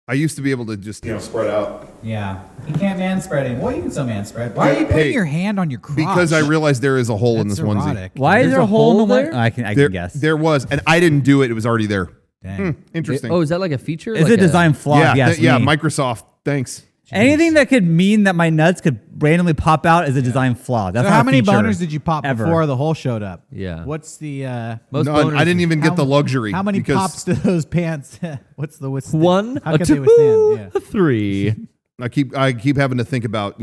I used to be able to just spread out. Yeah. You can't man spread anymore. Well, you can still man spread. Why are you putting your hand on your crotch? Because I realized there is a hole in this erotic. onesie. Why is there a hole in the there? I can guess. There was, and I didn't do it. It was already there. Interesting. Oh, is that like a feature? It's like a design flaw. Yeah, Microsoft. Thanks. Anything that could mean that my nuts could randomly pop out is a design flaw. That's so how many boners did you pop before the hole showed up? Yeah. What's the most boners? I didn't even get the luxury. How many pops do those pants? What's the withstand? 1, how can 2, they withstand? Yeah. 3. I keep having to think about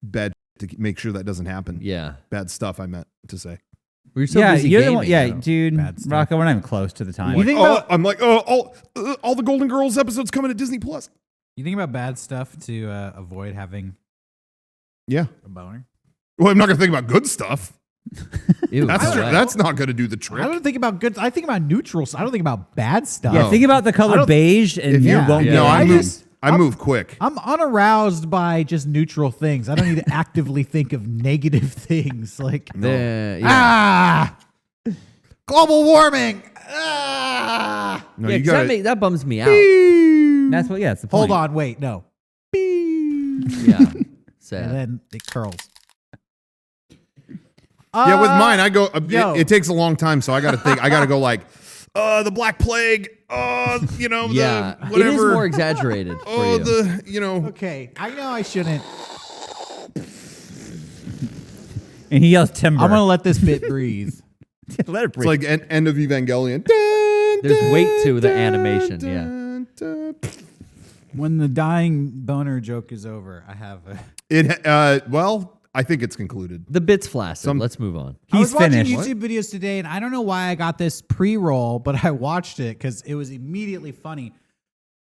bad to make sure that doesn't happen. Yeah. Bad stuff. I meant to say. We're so busy you're gaming, the one, you know. dude. Rocco, we're not even close to the time. You think about, I'm like, all the Golden Girls episodes coming to Disney Plus. You think about bad stuff to avoid having a boner? Well, I'm not going to think about good stuff. Ew, that's not going to do the trick. I don't think about good. I think about neutrals. I don't think about bad stuff. Yeah, think about the color beige, and you won't get I move quick. I'm unaroused by just neutral things. I don't need to actively think of negative things like global warming. No, yeah, you gotta, that bums me out. That's what. Yeah, it's the point. Hold on, wait, no. Yeah, sad. And then it curls. Yeah, with mine, I go. It takes a long time, so I got to think. I got to go like, the Black Plague. Yeah, the whatever. It is more exaggerated. For you. Okay, I know I shouldn't. And he yells timber. I'm gonna let this bit breathe. Let it breathe. It's like end of Evangelion. There's weight to the animation. Yeah. When the dying boner joke is over, I have a. Well, I think it's concluded. The bit's flaccid. Let's move on. I was finished. watching YouTube videos today, and I don't know why I got this pre-roll, but I watched it because it was immediately funny.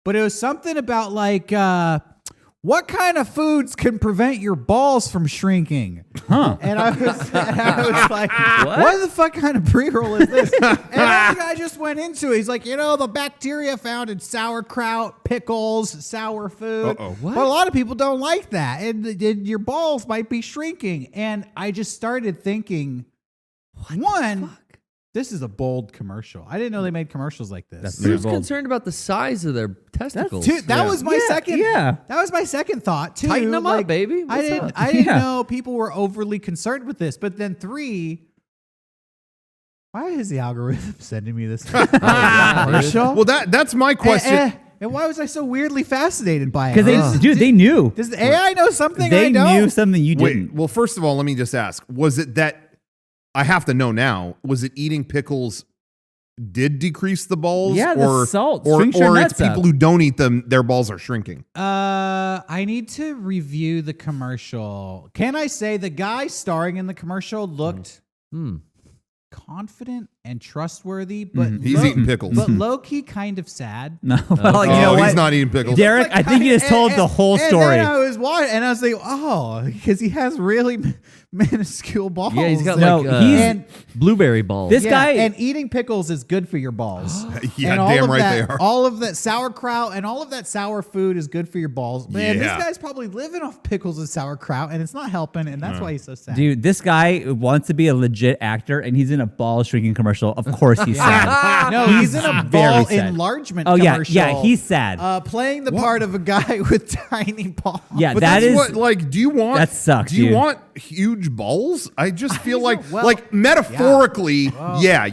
But it was something about like, what kind of foods can prevent your balls from shrinking? Huh? And I was like, what the fuck kind of pre-roll is this? And the guy just went into it. He's like, the bacteria found in sauerkraut, pickles, sour food. What? But a lot of people don't like that. And your balls might be shrinking. And I just started thinking, this is a bold commercial. I didn't know they made commercials like this. Who's concerned about the size of their testicles? That was my second. Yeah. That was my second thought too. Tighten them up, baby. I didn't know people were overly concerned with this. But then 3. Why is the algorithm sending me this commercial? Well, that's my question. And why was I so weirdly fascinated by it? Because they knew. Does the AI know something They I don't? knew something you didn't. Wait, well, first of all, let me just ask: was it that? I have to know now. Was it eating pickles did decrease the balls? Yeah, the salt or shrinks your it's nuts up. people who don't eat them, their balls are shrinking. I need to review the commercial. Can I say the guy starring in the commercial looked confident and trustworthy, but he's eating pickles, but low key kind of sad. No, well, you know what? He's not eating pickles. Derek, I think you just told the whole story. And then I was watching, and I was like, because he has really minuscule balls. Yeah, he's got and blueberry balls. This guy and eating pickles is good for your balls. Yeah, and damn right they are. All of that sauerkraut and all of that sour food is good for your balls. Man, this guy's probably living off pickles and sauerkraut, and it's not helping, and that's why he's so sad. Dude, this guy wants to be a legit actor, and he's in a ball shrinking commercial. Of course he's sad. No, he's in a ball enlargement commercial. Yeah, he's sad. Playing the part of a guy with tiny balls. Yeah, but that that's is what, like, do you want? That sucks. Do you dude. want huge balls? I just feel like metaphorically,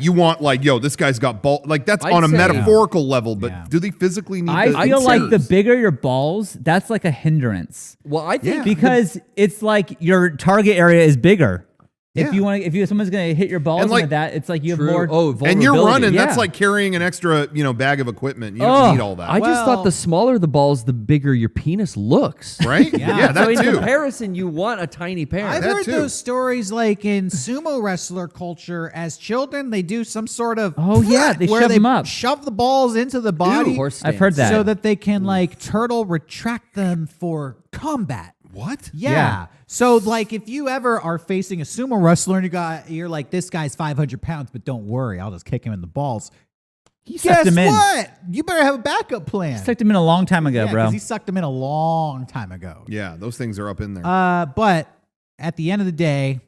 you want like, this guy's got ball. Like that's on a metaphorical level, but do they physically need? I feel like the bigger your balls, that's like a hindrance. Well, I think because it's like your target area is bigger. If you want, if someone's gonna hit your balls like that, it's like you have more. And you're running. That's like carrying an extra, bag of equipment. You don't need all that. I just thought the smaller the balls, the bigger your penis looks. Right? Yeah, that so in too. comparison, you want a tiny penis. I've heard those stories like in sumo wrestler culture. As children, they do some sort of they where shove they them up, shove the balls into the body. I've heard that so that they can like turtle retract them for combat. What? Yeah. So like if you ever are facing a sumo wrestler and you're like, this guy's 500 pounds, but don't worry, I'll just kick him in the balls. Guess what? You better have a backup plan. He sucked him in a long time ago, bro. Because he sucked him in a long time ago. Yeah, those things are up in there. But at the end of the day,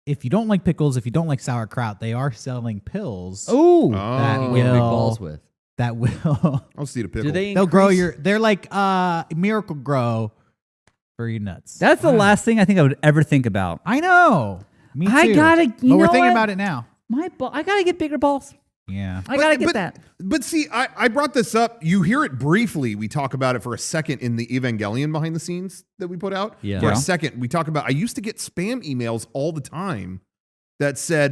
if you don't like pickles, if you don't like sauerkraut, they are selling pills. Ooh. That with big balls with. that will. I'll see the pickle. Do they They'll grow increase- they're like Miracle Grow for your nuts. That's the last thing I think I would ever think about. I know. Me too. I gotta- you But know we're thinking what? about it now. I gotta get bigger balls. Yeah. I gotta get that. But see, I brought this up. You hear it briefly. We talk about it for a second in the Evangelion behind the scenes that we put out. Yeah. For Yeah. a second, we talk about, I used to get spam emails all the time that said,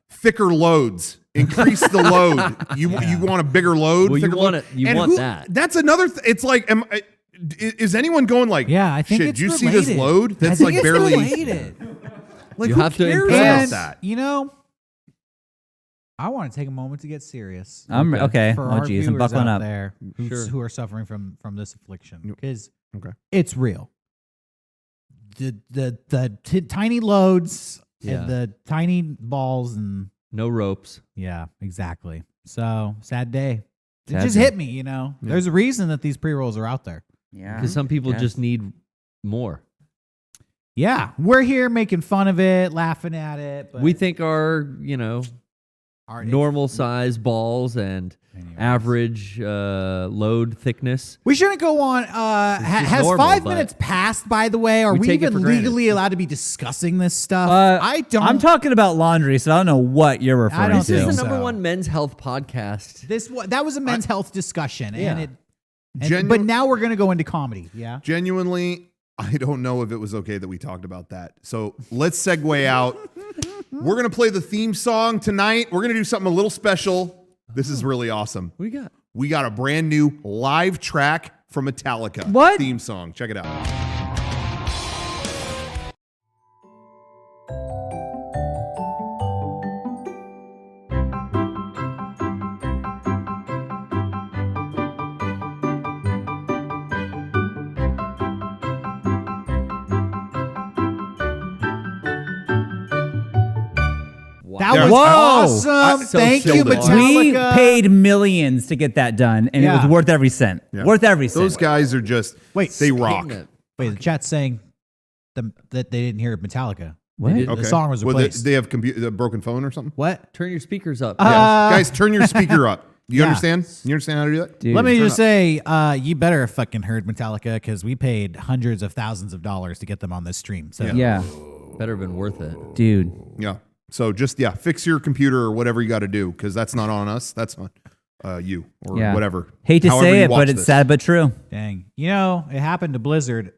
thicker loads, increase the load. You want a bigger load? Well, you thicker want load? it. You And want that. That's another, it's like, is anyone going like, Yeah, I think shit, it's do you see related. this load? I That's think like it's barely, related. like You who have to cares impress. about that? You know, I want to take a moment to get serious. Okay. For Oh, our geez, I'm viewers buckling out up. there Sure. who are suffering from this affliction, because Okay. it's real. The tiny loads Yeah. and the tiny balls and No ropes. yeah, exactly. So sad day. It Sad just day. hit me. You know, there's a reason that these pre-rolls are out there. Yeah. Because some people Yes. just need more. Yeah, we're here making fun of it, laughing at it. But We think our, our- normal size balls and Anyways. average load thickness. We shouldn't go on. just Has normal, 5 but minutes passed, by the way? Are we we take it even for granted. legally allowed to be discussing this stuff? I don't. I'm talking about laundry, so I don't know what you're referring don't to. This think is the so. number one men's health podcast. That was a men's health discussion, Yeah. but now we're gonna go into comedy. Yeah. Genuinely, I don't know if it was okay that we talked about that. So let's segue out. We're going to play the theme song tonight. We're going to do something a little special. This is really awesome. What do you got? We got a brand new live track from Metallica. What? Theme song. Check it out. Wow. That There- was Whoa. awesome. So Thank you, killed it. We Metallica. paid millions to get that done, and it Yeah. was worth every cent. Yeah. Worth every cent. Those guys are just, Wait, they rock. Hitting it. Wait, the chat's saying that they didn't hear Metallica. What? They did- Okay. The song was Well, replaced. they have a broken phone or something? What? Turn your speakers up. Guys, turn your speaker up. You Yeah. understand? You understand how to do that? Dude. Let me turn just up. say, you better have fucking heard Metallica because we paid hundreds of thousands of dollars to get them on this stream. So Yeah, Better have been worth it. dude. Yeah. So just, fix your computer or whatever you got to do because that's not on us. That's on you or Yeah. whatever. Hate to However say you it, watch but it's this. sad but true. dang, it happened to BlizzCon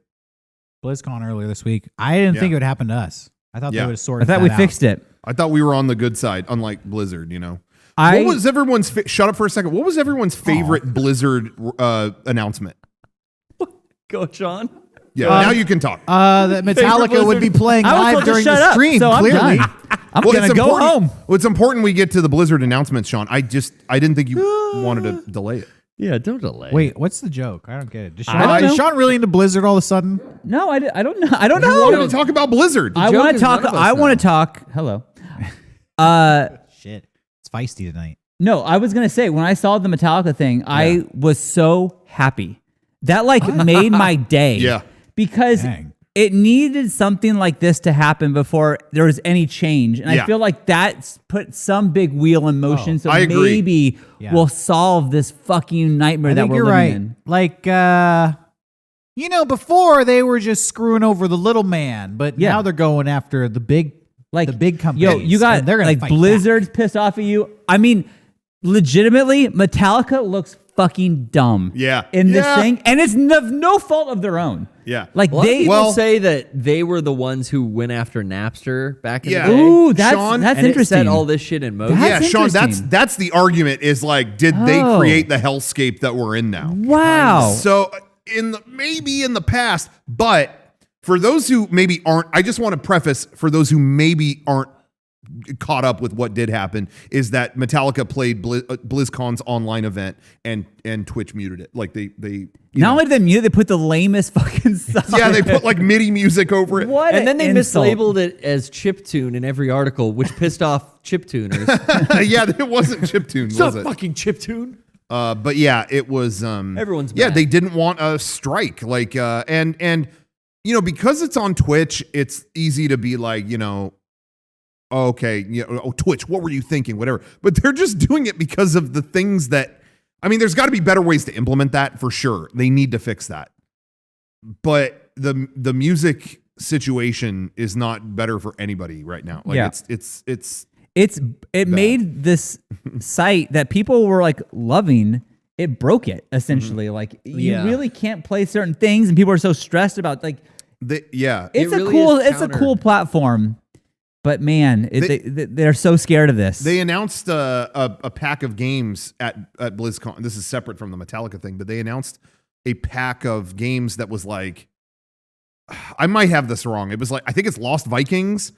earlier this week. I didn't think it would happen to us. I thought they Yeah. would have I sorted. thought we fixed it. I thought we were on the good side, unlike Blizzard, I What was everyone's shut up for a second. What was everyone's favorite Blizzard announcement? Go, Sean. Yeah, now you can talk. That Metallica would be playing I was live told to during shut the up, stream. so I'm Clearly, done. I'm Well, gonna it's go important- home. Well, it's important we get to the Blizzard announcements, Sean. I didn't think you wanted to delay it. Yeah, don't delay. wait, what's the joke? I don't get it. Is I don't Sean, know. is Sean really into Blizzard all of a sudden? No, I don't know. I don't You wanted know. to talk about Blizzard. I joke want to is talk. none of us I want know. to talk. Hello. Shit, it's feisty tonight. No, I was gonna say when I saw the Metallica thing, I was so happy. That made my day. Yeah. Because Dang. it needed something like this to happen before there was any change, and Yeah. I feel like that's put some big wheel in motion. So I agree. maybe Yeah. we'll solve this fucking nightmare I that think we're you're living right. in. Like, before they were just screwing over the little man, but Yeah. now they're going after the big companies. Yo, you got and they're gonna like fight Blizzard's pissed off at you. I mean, legitimately, Metallica looks fucking dumb. Yeah. In this Yeah. thing, and it's no fault of their own. Yeah. Like A lot of they. people well- say that they were the ones who went after Napster back in Yeah. the day. Ooh, that's Sean, that's and interesting. It set all this shit in motion. That's yeah, Sean, interesting. that's the argument is like, did they Oh. create the hellscape that we're in now? Wow. So maybe in the past, but for those who maybe aren't, I just want to preface for those who maybe aren't caught up with what did happen is that Metallica played BlizzCon's online event and Twitch muted it. Like they you Not know. only did they mute, they put the lamest fucking song. Yeah, they put like MIDI music over it. What? And then they an insult. mislabeled it as chiptune in every article, which pissed off chiptuners. Yeah, it wasn't chiptune, It's was not it? fucking chiptune. But yeah, it was. Everyone's yeah. mad. They didn't want a strike, like, and because it's on Twitch, it's easy to be like, okay, Twitch, what were you thinking? Whatever. But they're just doing it because of the things that I mean, there's got to be better ways to implement that for sure. They need to fix that. But the music situation is not better for anybody right now. Like it made this site that people were like loving. It broke it essentially. Like you really can't play certain things, and people are so stressed about like. It's a cool platform, but man, they're so scared of this. They announced a pack of games at BlizzCon. This is separate from the Metallica thing, but they announced a pack of games that was like, I might have this wrong. It was like, I think it's Lost Vikings.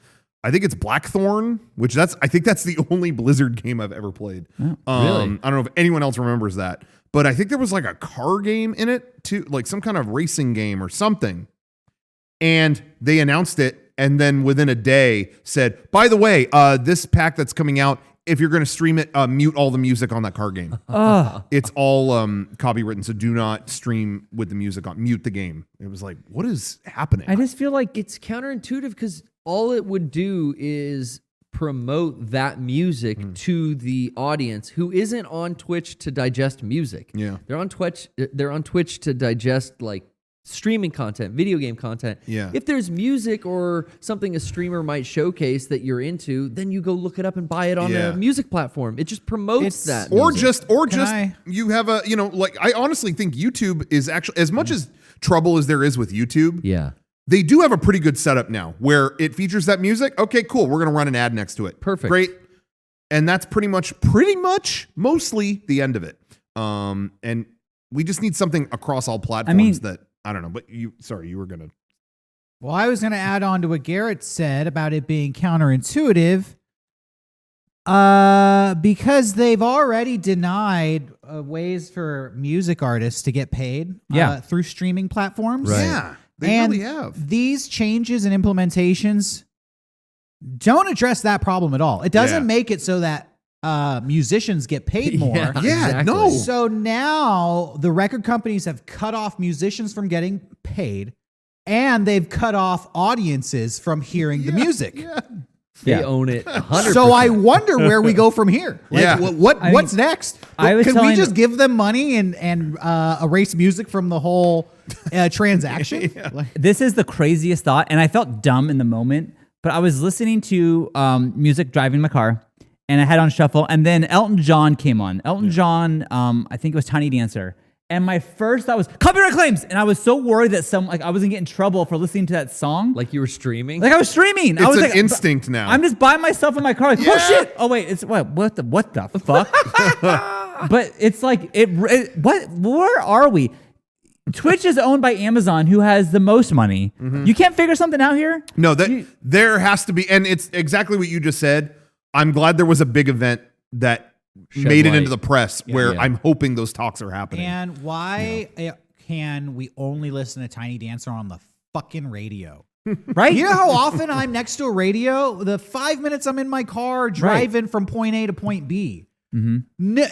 I think it's Blackthorn, which I think that's the only Blizzard game I've ever played. Oh, really? I don't know if anyone else remembers that, but I think there was like a car game in it too, like some kind of racing game or something. And they announced it, and then within a day said, by the way, this pack that's coming out, if you're going to stream it, mute all the music on that car game. It's all copywritten, so do not stream with the music on. Mute the game. It was like, what is happening? I just feel like it's counterintuitive because all it would do is promote that music to the audience who isn't on Twitch to digest music. Yeah. They're on Twitch to digest like streaming content, video game content. Yeah. If there's music or something a streamer might showcase that you're into, then you go look it up and buy it on a music platform. It just promotes that. Or music. You have a, like I honestly think YouTube is actually, as much as trouble as there is with YouTube. Yeah. They do have a pretty good setup now where it features that music. Okay, cool. We're going to run an ad next to it. Perfect. Great. And that's pretty much mostly the end of it. And we just need something across all platforms that, I don't know, but you were going to. Well, I was going to add on to what Garrett said about it being counterintuitive because they've already denied ways for music artists to get paid through streaming platforms. Right. Yeah, they really have. These changes and implementations don't address that problem at all. It doesn't make it so that musicians get paid more. No. So now the record companies have cut off musicians from getting paid, and they've cut off audiences from hearing the music. They own it 100%. So I wonder where we go from here. What's next? Can we just give them money and erase music from the whole transaction? This is the craziest thought, and I felt dumb in the moment, but I was listening to music driving my car, and I had on shuffle, and then Elton John came on. Elton John, I think it was Tiny Dancer. And my first thought was copyright claims, and I was so worried that I was gonna get in trouble for listening to that song. Like you were streaming? Like I was streaming. It's I was an like, instinct now. I'm just by myself in my car. Like, oh shit! Oh wait, it's what the fuck? But it's like where are we? Twitch is owned by Amazon, who has the most money. You can't figure something out here? No, there has to be, and it's exactly what you just said. I'm glad there was a big event that made it into the press where I'm hoping those talks are happening. And why can we only listen to Tiny Dancer on the fucking radio? Right? You know how often I'm next to a radio? The 5 minutes I'm in my car driving from point A to point B. No,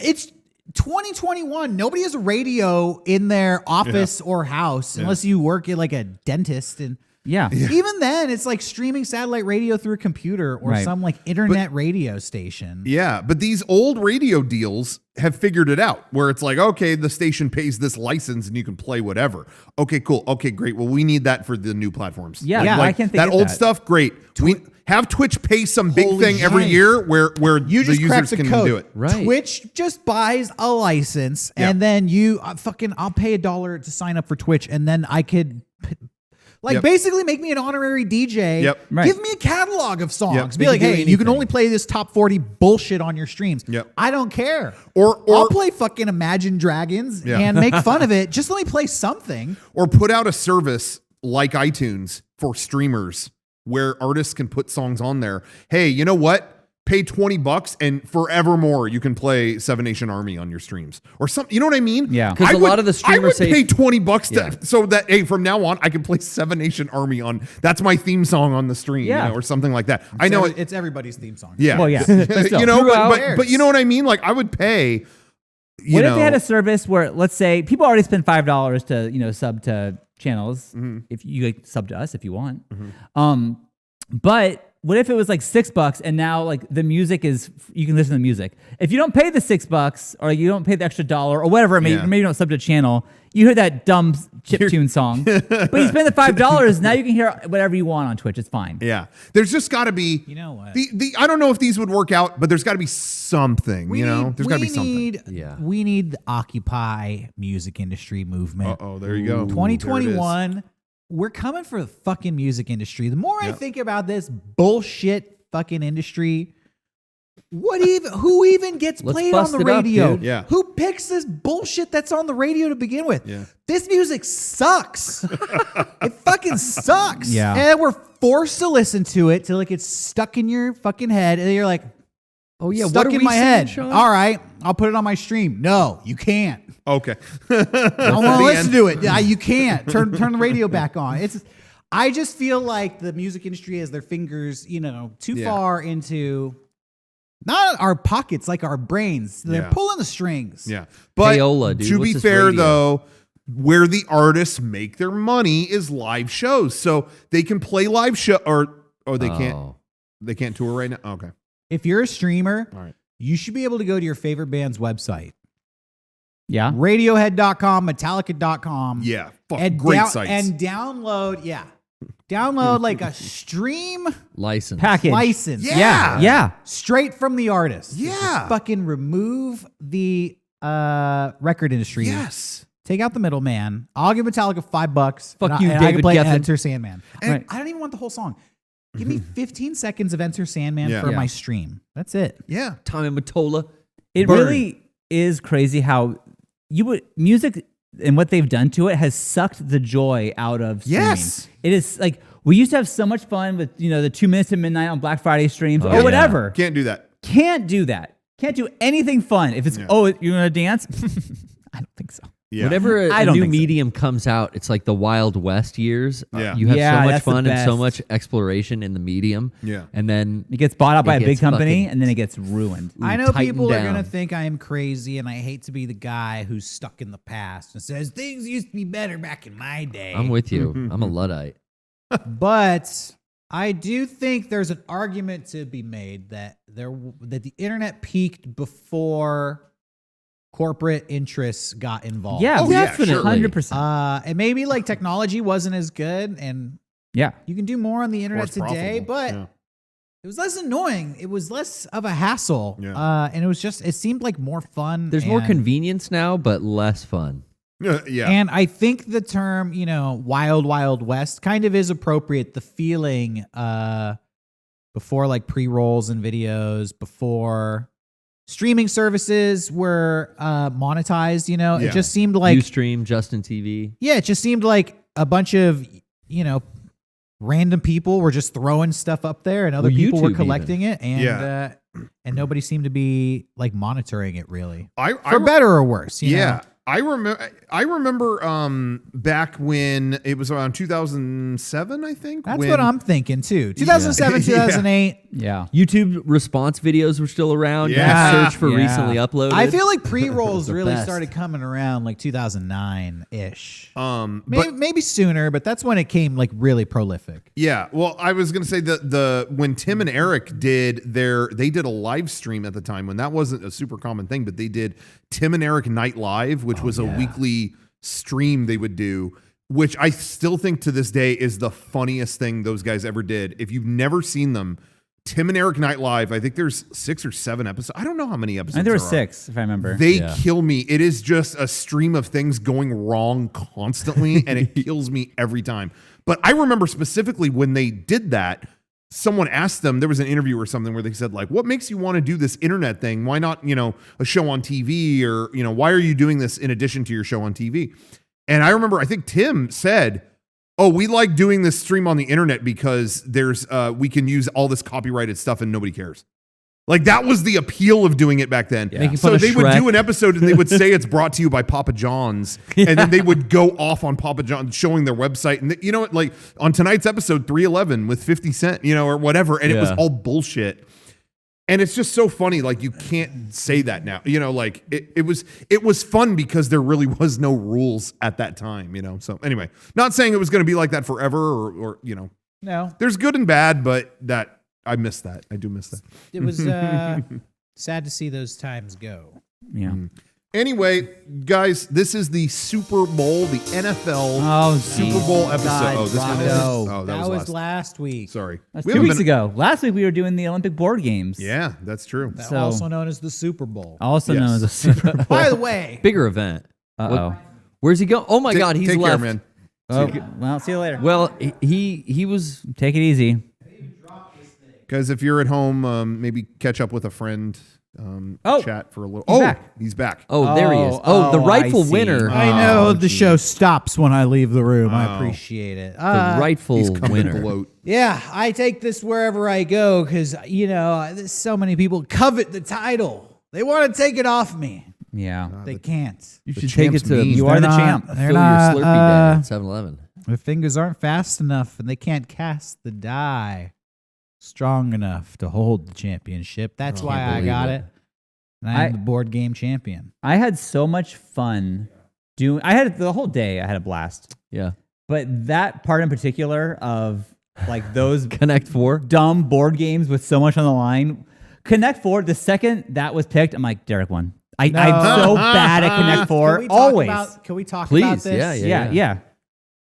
it's 2021. Nobody has a radio in their office or house unless you work at like a dentist. And even then, it's like streaming satellite radio through a computer or some like internet radio station. Yeah, but these old radio deals have figured it out where it's like, okay, the station pays this license and you can play whatever. Okay, cool. Okay, great. Well, we need that for the new platforms. I can think that of old that. stuff. Great. We have Twitch pay some big thing every year where you the just users can code. do it. Right. Twitch just buys a license and then you I'll pay $1 to sign up for Twitch, and then I could basically make me an honorary DJ. Give me a catalog of songs. Be like, hey, you can only play this top 40 bullshit on your streams. I don't care. Or I'll play fucking Imagine Dragons and make fun of it. Just let me play something. Or put out a service like iTunes for streamers where artists can put songs on there. Hey, you know what? Pay $20 and forevermore you can play Seven Nation Army on your streams or something. You know what I mean? Yeah. Because a lot of the streamers say pay $20 so that from now on I can play Seven Nation Army on. That's my theme song on the stream, or something like that. I know it's everybody's theme song. Yeah. Well, yeah. But still, but you know what I mean? Like I would pay. What if they had a service where, let's say, people already spend $5 to sub to channels. If you sub to us if you want, but what if it was like $6 and now like the music is, you can listen to the music. If you don't pay the $6 or you don't pay the extra $1 or whatever, maybe you don't sub to a channel, you hear that dumb chiptune song, but you spend the $5, now you can hear whatever you want on Twitch. It's fine. Yeah. There's just got to be, You know what? I don't know if these would work out, but there's got to be something, there's got to be something. We need the Occupy music industry movement. Oh, there you go. 2021, we're coming for the fucking music industry. The more I think about this bullshit fucking industry, who even gets Let's played on bust the it up, radio? dude. Yeah. Who picks this bullshit that's on the radio to begin with? Yeah. This music sucks. It fucking sucks. Yeah. And we're forced to listen to it till it gets stuck in your fucking head, and you're like, Oh yeah, stuck what are in we my saying, head. Sean? All right, I'll put it on my stream. No, you can't. Okay. I don't want to listen to it. You can't turn the radio back on. I just feel like the music industry has their fingers, too far into not our pockets, like our brains. They're pulling the strings. Yeah. But Payola, dude. to What's be this fair, radio? though, where the artists make their money is live shows. So they can play live show or they can't. Oh. They can't tour right now. Okay. If you're a streamer, All right. you should be able to go to your favorite band's website. Yeah. Radiohead.com, Metallica.com. Yeah. Fuck, And great sites. And download like a stream License. Package. license. Yeah. Yeah. Straight from the artist. Yeah. Just fucking remove the record industry. Yes. Take out the middleman. I'll give Metallica $5. Fuck and you, I can David play Geffen. Enter Sandman. And Right. I don't even want the whole song. Give me 15 seconds of Enter Sandman Yeah. for Yeah. my stream. That's it. Yeah. Tommy Mottola. It Burn. really is crazy how music and what they've done to it has sucked the joy out of streaming. Yes. It is like we used to have so much fun with the 2 minutes to midnight on Black Friday streams Oh, or yeah. whatever. Can't do that. Can't do that. Can't do anything fun. If it's you're gonna dance, I don't think so. Yeah. Whenever I a don't new think so. medium comes out, it's like the Wild West years. Yeah. You have Yeah, so much that's the fun and so best. much exploration in the medium. Yeah. And then It gets bought out by a It big gets company fucking- and then it gets ruined. I know tighten people are down. going to think I am crazy, and I hate to be the guy who's stuck in the past and says things used to be better back in my day. I'm with you. I'm a Luddite. But I do think there's an argument to be made that the internet peaked before corporate interests got involved. Yeah, Oh, yeah, definitely, sure. 100%. And maybe like technology wasn't as good, and Yeah, you can do more on the Or internet it's today, profitable. but Yeah. it was less annoying. It was less of a hassle. Yeah. And it seemed like more fun. There's more and- convenience now, but less fun. Yeah. And I think the term, wild, wild west kind of is appropriate. The feeling before like pre-rolls and videos, before streaming services were monetized, Yeah. it just seemed like, Ustream, Justin TV. it just seemed like a bunch of, random people were just throwing stuff up there and other Well, people were YouTube collecting it. And, Yeah. and nobody seemed to be like monitoring it really. I For better or worse. you know? Yeah. I remember back when it was around 2007, I think. That's when, what I'm thinking too. 2007, Yeah. 2008. yeah. YouTube response videos were still around. You Yeah. could search for Yeah. recently uploaded. I feel like pre-rolls The really best. started coming around like 2009-ish. but Maybe sooner, but that's when it came like really prolific. yeah, well, I was gonna say the when Tim and Eric did they did a live stream at the time when that wasn't a super common thing, but they did Tim and Eric Night Live, which was a weekly stream they would do, which I still think to this day is the funniest thing those guys ever did. If you've never seen them, Tim and Eric Night Live, I think there's 6 or 7 episodes. I don't know how many episodes. I think there were are. 6, if I remember. They Yeah. kill me. It is just a stream of things going wrong constantly, and it kills me every time. But I remember specifically when they did that, someone asked them, there was an interview or something where they said, like, what makes you want to do this internet thing? Why not, a show on TV, or, why are you doing this in addition to your show on TV? And I remember, I think Tim said, oh, we like doing this stream on the internet because we can use all this copyrighted stuff and nobody cares. Like, that was the appeal of doing it back then. Yeah. Making fun So of they would Shrek. do an episode and they would say it's brought to you by Papa John's. And then they would go off on Papa John's showing their website. And you know what? Like on tonight's episode 311 with 50 Cent, or whatever. And it was Yeah. all bullshit. And it's just so funny. Like, you can't say that now. Like it was fun because there really was no rules at that time, So anyway, not saying it was going to be like that forever or No. there's good and bad, but that I miss that. I do miss that. It was sad to see those times go. Yeah. Anyway, guys, this is the Super Bowl, the NFL Super Bowl episode. God, This one is. Rondo. Oh, That was last week. Sorry. That's We 2 haven't weeks been- ago. Last week we were doing the Olympic board games. Yeah, that's true. That So- also known as the Super Bowl. Also Yes. known as a Super Bowl. By the way, Bigger event. Uh-oh. Where's he going? Oh my Take- God, he's take left. care, man. Oh, well, see you later. Well, he was. Take it easy. Guys, if you're at home, maybe catch up with a friend. Chat for a little. He's back. He's back. Oh, there he is. Oh, The I rightful see. winner. I know the geez. show stops when I leave the room. I appreciate it. The rightful He's coming winner. to bloat. Yeah, I take this wherever I go because, there's so many people covet the title. They want to take it off me. Yeah. They can't. You The should take it champ's to mean. You are the champ. They're fill not, your Slurpee bag at 7-Eleven. their fingers aren't fast enough and they can't cast the die strong enough to hold the championship. That's why I believe got it. it. And I'm the board game champion. I had so much fun doing. I had the whole day. I had a blast. Yeah. But that part in particular of like those Connect Four. dumb board games with so much on the line. Connect Four. The second that was picked, I'm like, Derek won. I'm so bad at Connect Four. Always. Can we talk Please, about this? yeah. Yeah.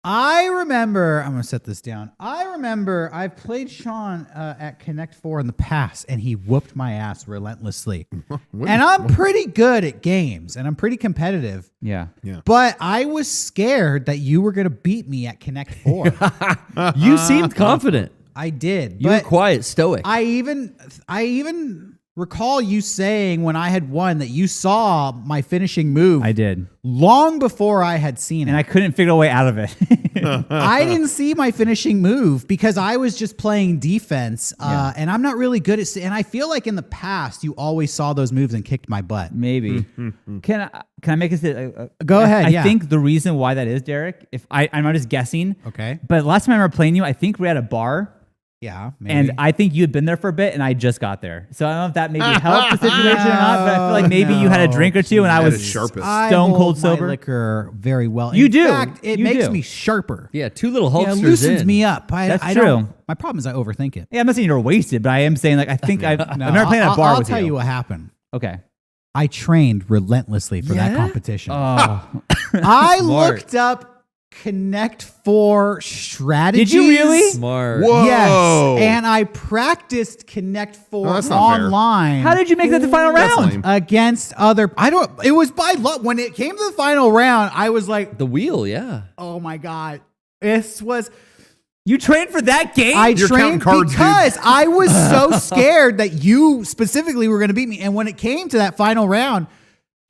I remember, I'm going to set this down. I remember I've played Sean at Connect 4 in the past, and he whooped my ass relentlessly. And I'm pretty good at games, and I'm pretty competitive. Yeah. But I was scared that you were going to beat me at Connect 4. You seemed confident. I did. You were But quiet, stoic. I even recall you saying when I had won that you saw my finishing move I did. long before I had seen it. And I couldn't figure a way out of it. I didn't see my finishing move because I was just playing defense, and I'm not really good at. And I feel like in the past you always saw those moves and kicked my butt. Maybe. Can I make this? Go ahead, I yeah. think the reason why that is, Derek, if I'm not just guessing. Okay. But last time I remember playing you, I think we had a bar. Yeah, maybe. And I think you had been there for a bit, and I just got there. So I don't know if that maybe helped the situation or not, but I feel like maybe you had a drink or two, and I At was its sharpest. I stone hold cold my sober. liquor very well. You in do. fact, it You makes do. me sharper. yeah, two little Yeah, it Hulksters loosens in. me up. That's I true. Don't, my problem is I overthink it. Yeah, I'm not saying you're wasted, but I am saying like I think I've never played at a bar I'll with tell you. you what happened. Okay. I trained relentlessly for that competition. Oh, I Smart. looked up Connect 4 strategies. did you really? Smart. Whoa. Yes, and I practiced Connect 4 Oh, that's not fair. online. How did you make that the final That's round? lame. against other? I don't. It was by luck. When it came to the final round, I was like, The wheel, yeah. "Oh my god, this was." You trained for that game? I You're trained counting cards, dude. because I was so scared that you specifically were going to beat me. And when it came to that final round,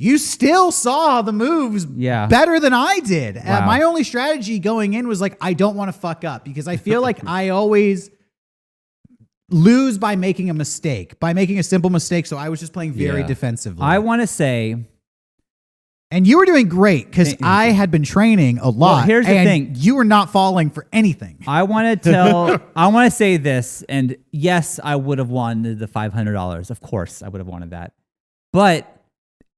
you still saw the moves better than I did. Wow. My only strategy going in was like, I don't want to fuck up because I feel like I always lose by making a mistake, by making a simple mistake. So I was just playing very Yeah. defensively. I want to say, and you were doing great because I had been training a lot. here's the and thing. You were not falling for anything. I want to say this, and yes, I would have wanted the $500. Of course, I would have wanted that. But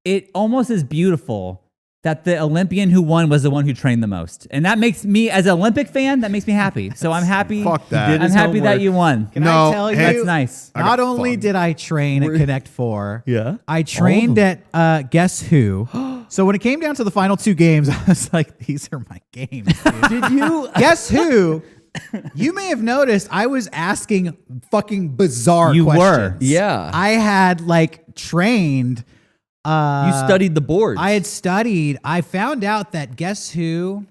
it almost is beautiful that the Olympian who won was the one who trained the most. And that makes me, as an Olympic fan, that makes me happy. So I'm happy. Fuck that. I'm his happy that homework. you won. Can No, I tell you? hey, That's nice. I got Not only fun. did I train at Connect 4, Yeah. I trained at Guess Who. So when it came down to the final two games, I was like, these are my games. Dude. Did you? Guess Who? You may have noticed I was asking fucking bizarre You were. questions. Yeah. I had like trained. You studied the boards. I had studied. I found out that Guess Who.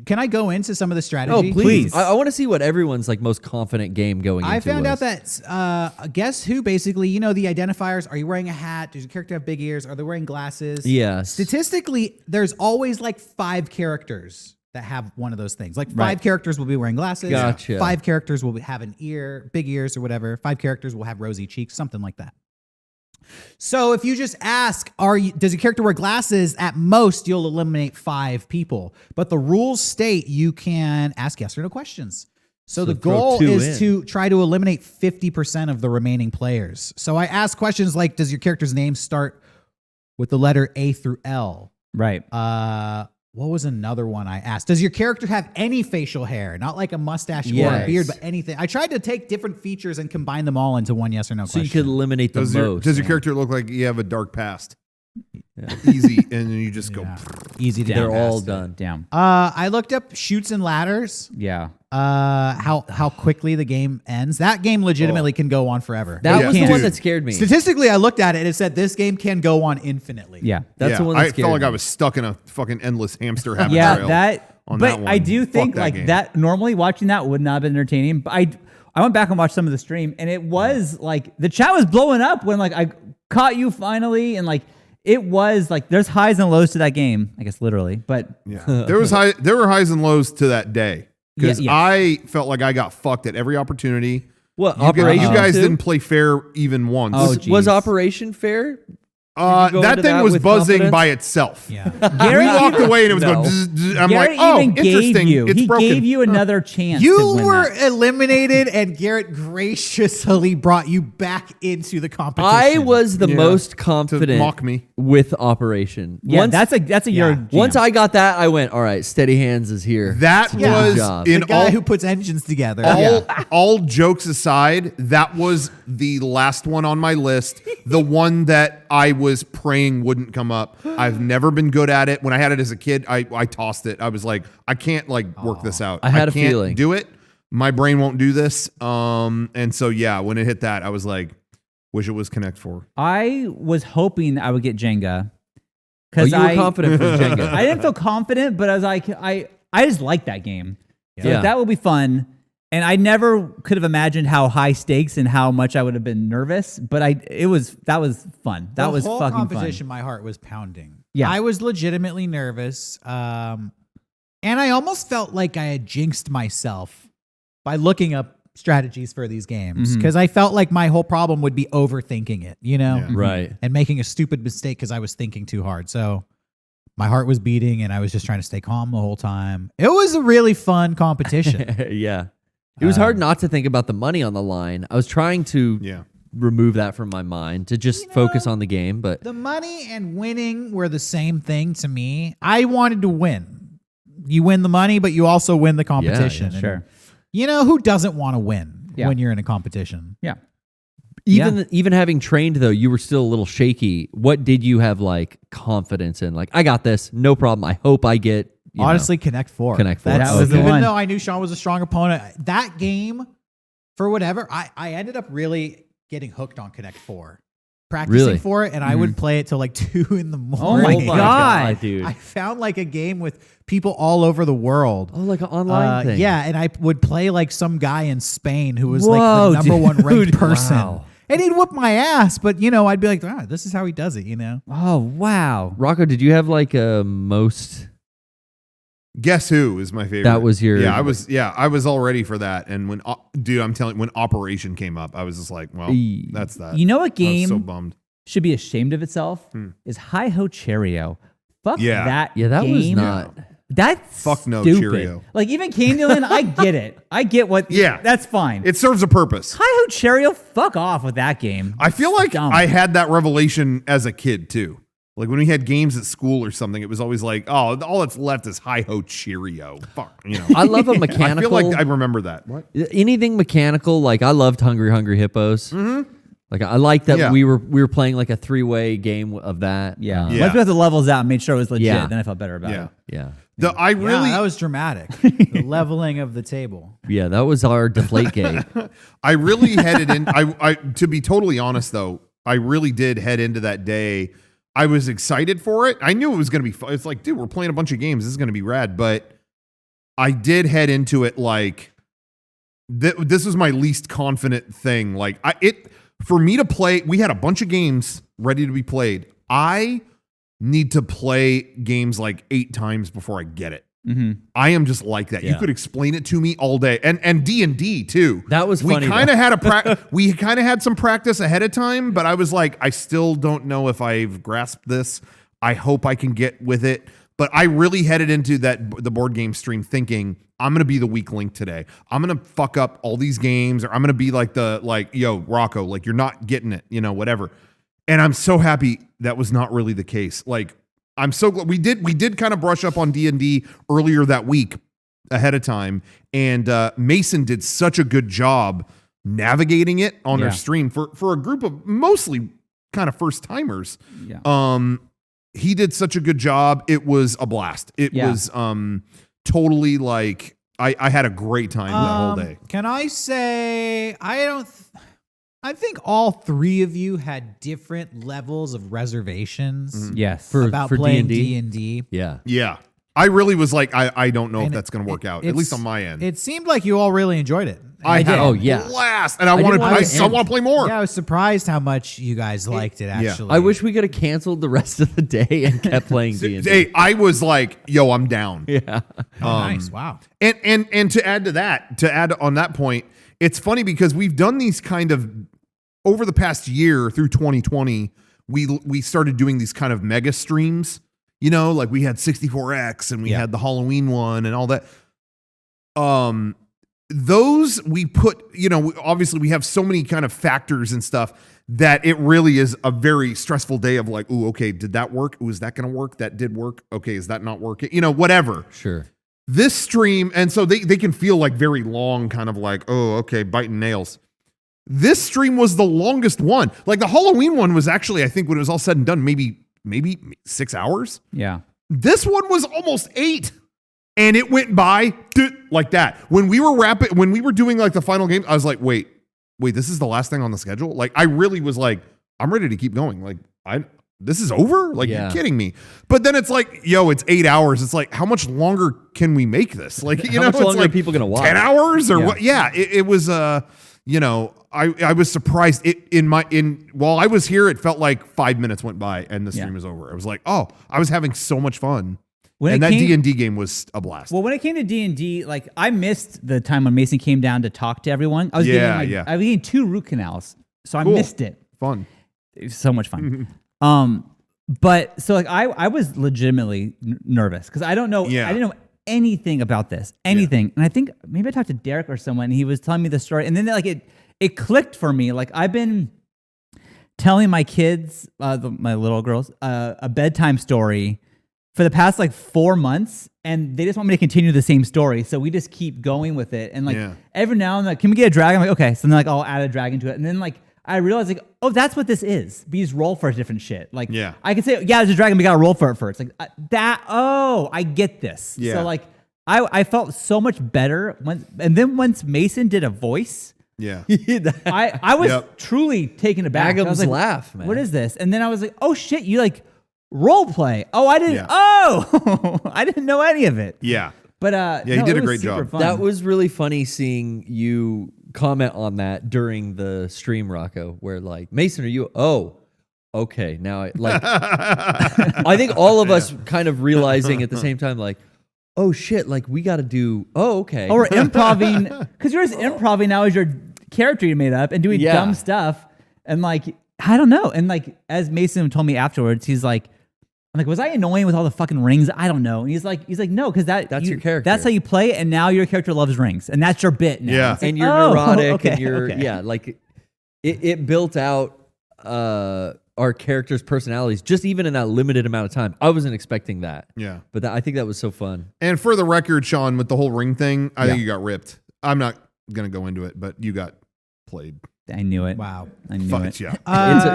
Can I go into some of the strategy? Oh, please. I want to see what everyone's like most confident game going into I found out was. that Guess Who basically, you know, the identifiers. Are you wearing a hat? Does your character have big ears? Are they wearing glasses? Yes. Statistically, there's always like 5 characters that have one of those things. Like 5 characters will be wearing glasses. Gotcha. 5 characters will have an ear, big ears or whatever. 5 characters will have rosy cheeks, something like that. So if you just ask, does your character wear glasses? At most, you'll eliminate 5 people. But the rules state you can ask yes or no questions. So the throw goal 2 is in. to try to eliminate 50% of the remaining players. So I ask questions like, does your character's name start with the letter A through L? Right. what was another one I asked? Does your character have any facial hair? Not like a mustache or a Yes. beard, but anything. I tried to take different features and combine them all into one yes or no So you question. could eliminate the Does most. your character look like you have a dark past? Easy, and then you just go. Yeah. Easy to Down. get They're all past. done. Damn. I looked up shoots and ladders. Yeah. How quickly the game ends. That game legitimately can go on forever. That Yeah. was the Dude. one that scared me. Statistically, I looked at it and it said this game can go on infinitely. Yeah. That's Yeah, the one that I scared felt like me. I was stuck in a fucking endless hamster habit Yeah, trail. that. on But that one. I do Fuck think that like game. that. Normally, watching that would not have been entertaining. But I went back and watched some of the stream, and it was like the chat was blowing up when like I caught you finally, and like it was like there's highs and lows to that game. I guess literally, but Yeah, there were highs and lows to that day because Yeah, yeah. I felt like I got fucked at every opportunity. What, You Operation guys Two? didn't play fair even once. Oh, Was geez. Operation Fair? you go That into thing that was with buzzing confidence? by itself. Yeah. Gary We walked away and it was No. going. Zzz, zzz. I'm Garrett like, oh, even interesting. gave you. It's He broken. gave you another chance. to You win were that. eliminated, and Garrett graciously brought you back into the competition. I was the Yeah. most to confident mock me. with Operation. Yeah, that's a your Yeah. jam. Once I got that, I went, all right, steady hands is here. That Yeah. was Job. in the guy all who puts engines together. all jokes aside, that was the last one on my list. The one that I was praying wouldn't come up. I've never been good at it. When I had it as a kid, I tossed it. I was like, I can't like work this out. I had a can't feeling. do it. My brain won't do this. And so yeah, when it hit that, I was like, wish it was Connect 4. I was hoping I would get Jenga Oh, because you were confident for Jenga. I didn't feel confident, but I was like, I just like that game. So Yeah. that will be fun. And I never could have imagined how high stakes and how much I would have been nervous. But that was fun. That was the whole fucking competition. fun. My heart was pounding. Yeah. I was legitimately nervous, and I almost felt like I had jinxed myself by looking up strategies for these games because I felt like my whole problem would be overthinking it, you know, Yeah. Right. and making a stupid mistake because I was thinking too hard. So my heart was beating, and I was just trying to stay calm the whole time. It was a really fun competition. Yeah. It was hard not to think about the money on the line. I was trying to Yeah. remove that from my mind to just focus on the game, but The money and winning were the same thing to me. I wanted to win. You win the money, but you also win the competition. And, Sure. you know, who doesn't want to win Yeah. when you're in a competition? Yeah. even having trained though, you were still a little shaky. What did you have like confidence in? Like, I got this, no problem. I hope I get you know. Honestly, Connect 4. Connect 4. That's, That was the even one. though I knew Sean was a strong opponent, that game, for whatever, I ended up really getting hooked on Connect 4. Practicing Really? for it, and I would play it till like 2 in the Oh morning. my God. dude. I found like a game with people all over the world. Oh, like an online thing. Yeah, and I would play like some guy in Spain who was Whoa, like the number one ranked dude. person. Wow. And he'd whoop my ass, but you know, I'd be like, this is how he does it, you know? Oh, wow. Rocco, did you have like a most? Guess Who is my favorite. That was your- Yeah, I was all ready for that. And when dude, I'm telling you, when Operation came up, I was just like, well, Eee. that's that. You know what I was game so bummed. should be ashamed of itself? Is Hi Ho Cheerio. Fuck Yeah. that. Yeah, that was game. not. That's Fuck no stupid. Cheerio. Like even Candyland, I get it. I get what. Yeah. that's fine. It serves a purpose. Hi Ho Cheerio. Fuck off with that game. I feel like Dumb. I had that revelation as a kid too. Like when we had games at school or something, it was always like, oh, all that's left is Hi Ho Cheerio. Fuck, you know. I love a I mechanical. feel like I remember that. What? Anything mechanical. Like I loved Hungry Hippos. Mm-hmm. Like I like that Yeah. we were playing like a 3-way game of that. Yeah. Yeah. Once we got the levels out and made sure it was legit, Yeah. then I felt better about Yeah. it. Yeah. I Yeah, really that was dramatic. The leveling of the table. Yeah, that was our deflate gate. I really headed in. I to be totally honest though, I really did head into that day. I was excited for it. I knew it was going to be fun. It's like, dude, we're playing a bunch of games. This is going to be rad. But I did head into it like this was my least confident thing. Like for me to play, we had a bunch of games ready to be played. I need to play games like 8 times before I get it. I am just like that. You Yeah. could explain it to me all day, and D&D too. That was funny, We kind of had we kind of had some practice ahead of time, but I was like, I still don't know if I've grasped this. I hope I can get with it. But I really headed into the board game stream thinking I'm gonna be the weak link today. I'm gonna fuck up all these games, or I'm gonna be like yo Rocco, like you're not getting it, you know, whatever. And I'm so happy that was not really the case. Like I'm so glad we did kind of brush up on D&D earlier that week ahead of time, and Mason did such a good job navigating it on their stream for a group of mostly kind of first timers. Yeah. He did such a good job. It was a blast. It was totally like I had a great time that whole day. Can I say I think all three of you had different levels of reservations Yes. about for playing D&D? D&D. Yeah. Yeah. I really was like, I don't know if And that's going to work out, at it's- least on my end. It seemed like you all really enjoyed it. I had Oh, a yeah. blast, and I didn't want want it to to end. play more. Yeah, I was surprised how much you guys liked it, actually. I wish we could have canceled the rest of the day and kept playing D&D. Hey, I was like, yo, I'm down. Yeah. Oh, nice. Wow. And to add on that point, it's funny because we've done these kind of over the past year through 2020, we started doing these kind of mega streams, like we had 64X and we had the Halloween one and all that. Those we put, obviously we have so many kind of factors and stuff that it really is a very stressful day of like, ooh, okay, did that work? Ooh, is that going to work? That did work. Okay. Is that not working? Whatever. Sure. This stream, and so they can feel like very long, kind of like, oh, okay, biting nails. This stream was the longest one. Like the Halloween one was actually, I think when it was all said and done, maybe 6 hours. Yeah. This one was almost 8. And it went by like that. When we were doing like the final game, I was like, wait, this is the last thing on the schedule? Like I really was like, I'm ready to keep going. Like this is over? Like you're kidding me. But then it's like, yo, it's 8 hours. It's like, how much longer can we make this? Like, How much it's longer like are people gonna watch? 10 hours or what? Yeah, it was I was surprised. While I was here, it felt like 5 minutes went by and the stream was over. I was like, oh, I was having so much fun. And that D&D game was a blast. Well, when it came to D&D, like I missed the time when Mason came down to talk to everyone. I was getting 2 root canals, so I missed it. Fun. It was so much fun. But so like I was legitimately nervous because I don't know. Yeah. I didn't know anything about this, anything. And I think maybe I talked to Derek or someone. And he was telling me the story, and then like it clicked for me. Like I've been telling my kids, my little girls, a bedtime story for the past like 4 months, and they just want me to continue the same story. So we just keep going with it. And like every now and then, can we get a dragon? I'm like, okay. So then like I'll add a dragon to it. And then like I realized like, oh, that's what this is. Bees roll for different shit. Like I can say, yeah, there's a dragon, we gotta roll for it first. Like I get this. Yeah. So like I felt so much better and then once Mason did a voice, Yeah. I was truly taken aback. I was Agum's like, laugh, man. what is this? And then I was like, oh shit, you like role play. Oh, I didn't. Yeah. Oh, I didn't know any of it. Yeah. But he did a great job. Fun. That was really funny seeing you comment on that during the stream, Rocco, where like, Mason, are you? Oh, okay. Now, I think all of us kind of realizing at the same time, like, oh shit, like we got to do. Oh, okay. Or improving, because you're just improving now as your character you made up and doing dumb stuff. And like, I don't know. And like, as Mason told me afterwards, he's like, I'm like, was I annoying with all the fucking rings? I don't know. And he's like, no, because that's your character. That's how you play, and now your character loves rings, and that's your bit now. Yeah. It's like, and you're neurotic, and you're like it built out our characters' personalities just even in that limited amount of time. I wasn't expecting that. Yeah. But I think that was so fun. And for the record, Sean, with the whole ring thing, I think you got ripped. I'm not going to go into it, but you got played. I knew it. Wow. I knew Fuck it. yeah.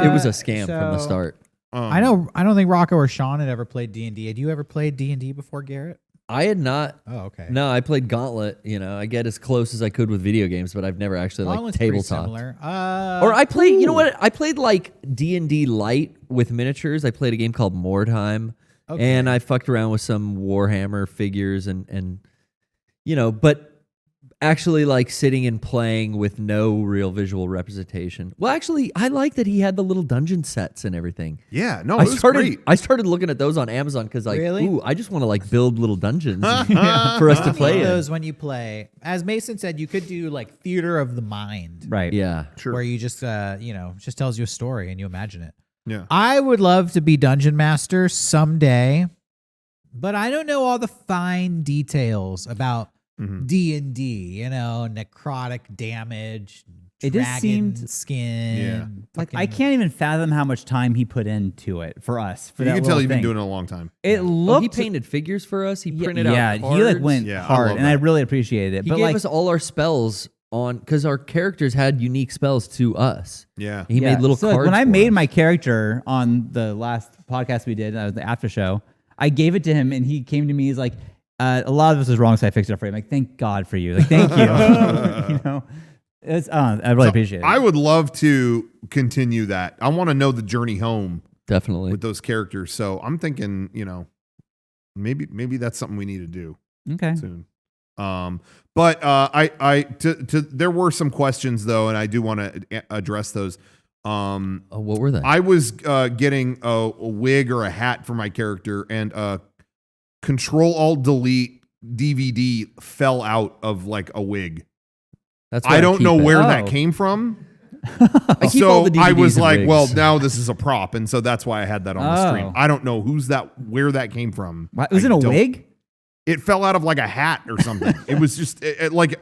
It was a scam from the start. I don't think Rocco or Sean had ever played D&D. Had you ever played D&D before, Garrett? I had not. Oh, okay. No, I played Gauntlet. I get as close as I could with video games, but I've never actually Gauntlet's pretty tabletop. similar. Or I played. You know what? I played like D&D light with miniatures. I played a game called Mordheim, and I fucked around with some Warhammer figures and but actually like sitting and playing with no real visual representation. Well, actually, I like that he had the little dungeon sets and everything. Yeah, no, it was great. I started looking at those on Amazon because like, Really? ooh, I just want to like build little dungeons for us to play in. those when you play. As Mason said, you could do like theater of the mind, Right. Yeah. Sure. where you just just tells you a story and you imagine it. Yeah. I would love to be dungeon master someday, but I don't know all the fine details about D&D, necrotic damage, It just dragon seemed skin. Yeah. like I can't even fathom how much time he put into it for us. For You that can tell little you've been thing. doing it a long time. It Oh, looked. he painted figures for us. He yeah, printed out yeah, cards. he like went Yeah, I hard, love and I that. really appreciated it. He but gave like, us all our spells on because our characters had unique spells to us. Yeah. He made little so cards. like when I for made us. my character on the last podcast we did, the after show, I gave it to him, and he came to me. He's like, "A lot of this was wrong, so I fixed it for you." I'm like, "Thank God for you! Like, thank you." You know, it's I really appreciate it. I would love to continue that. I want to know the journey home definitely. with those characters. So I'm thinking, maybe that's something we need to do Okay. soon. But there were some questions though, and I do want to address those. What were they? I was getting a wig or a hat for my character, and Control Alt Delete DVD fell out of like a wig. That's I don't know where that Oh. came from. I keep all So the I DVDs was and like, wigs. well, now this is a prop, and so that's why I had that on the screen. Oh. I don't know where that came from. What, was I it a don't- wig? It fell out of like a hat or something. It was just like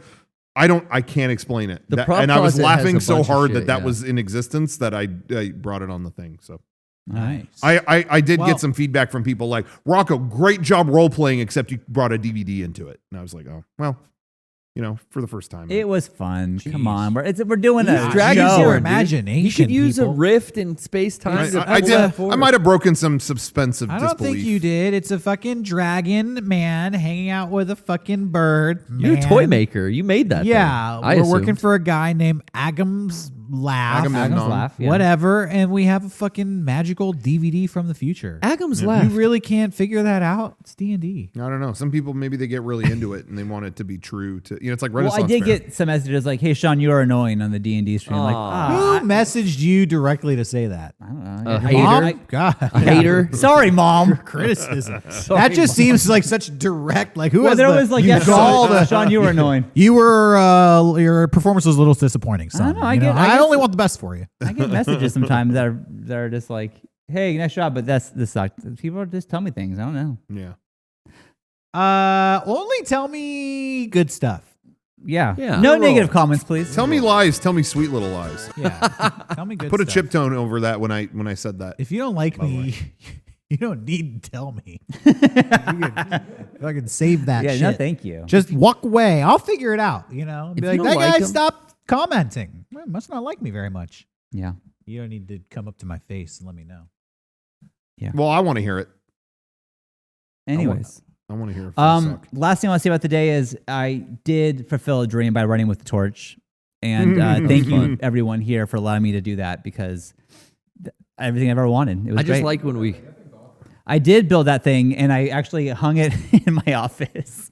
I can't explain it. The prop and I was closet has laughing a so bunch of hard shit, that yeah. was in existence that I brought it on the thing. So Nice. I did Well- get some feedback from people like, Rocco, great job role playing, except you brought a DVD into it. And I was like, oh, well, for the first time. It was fun. Come Jeez. on, we're doing a Dragon show. your Sword, dude. imagination. He could use people. a rift in space time. I did. I might have broken some suspense of I don't disbelief. think you did. It's a fucking dragon man hanging out with a fucking bird. You're a man. toy maker. You made that. Yeah, thing. I we're working assumed. for a guy named Agam's Laugh. Agam's Laugh. Yeah. Whatever, and we have a fucking magical DVD from the future. Agam's You laugh. really can't figure that out. It's D&D. I don't know. Some people, maybe they get really into it and they want it to be true to, it's like Well, Renaissance I did Fair. get some messages like, "Hey, Sean, you are annoying on the D&D stream." Like, Who messaged you directly to say that? I don't know. A Your hater. mom? Mom? God. Hater. Sorry, mom. Criticism. That just seems like such direct. Like who Well, has there the was like, you yes, gall to- Sean, you were annoying. You were your performance was a little disappointing, son. know, I You get- I I get only some- want the best for you. I get messages sometimes that are just like, "Hey, nice job," but this sucked. People just tell me things. I don't know. Yeah. Only tell me good stuff. Yeah. Yeah. No Roll. negative comments, please. Tell me lies. Tell me sweet little lies. Yeah, tell me good. Put a stuff. chip tone over that when I said that. If you don't like me, you don't need to tell me. I can save that Yeah. shit. No, thank you. Just walk away. I'll figure it out. Be If like, you that don't like guy him- stopped commenting. Well, must not like me very much. Yeah. You don't need to come up to my face and let me know. Well, I want to hear it. Anyways. I want to hear it. If I suck. Last thing I want to say about the day is I did fulfill a dream by running with the torch, and thank you everyone here for allowing me to do that because everything I've ever wanted. It was I just great. like when we. I did build that thing, and I actually hung it in my office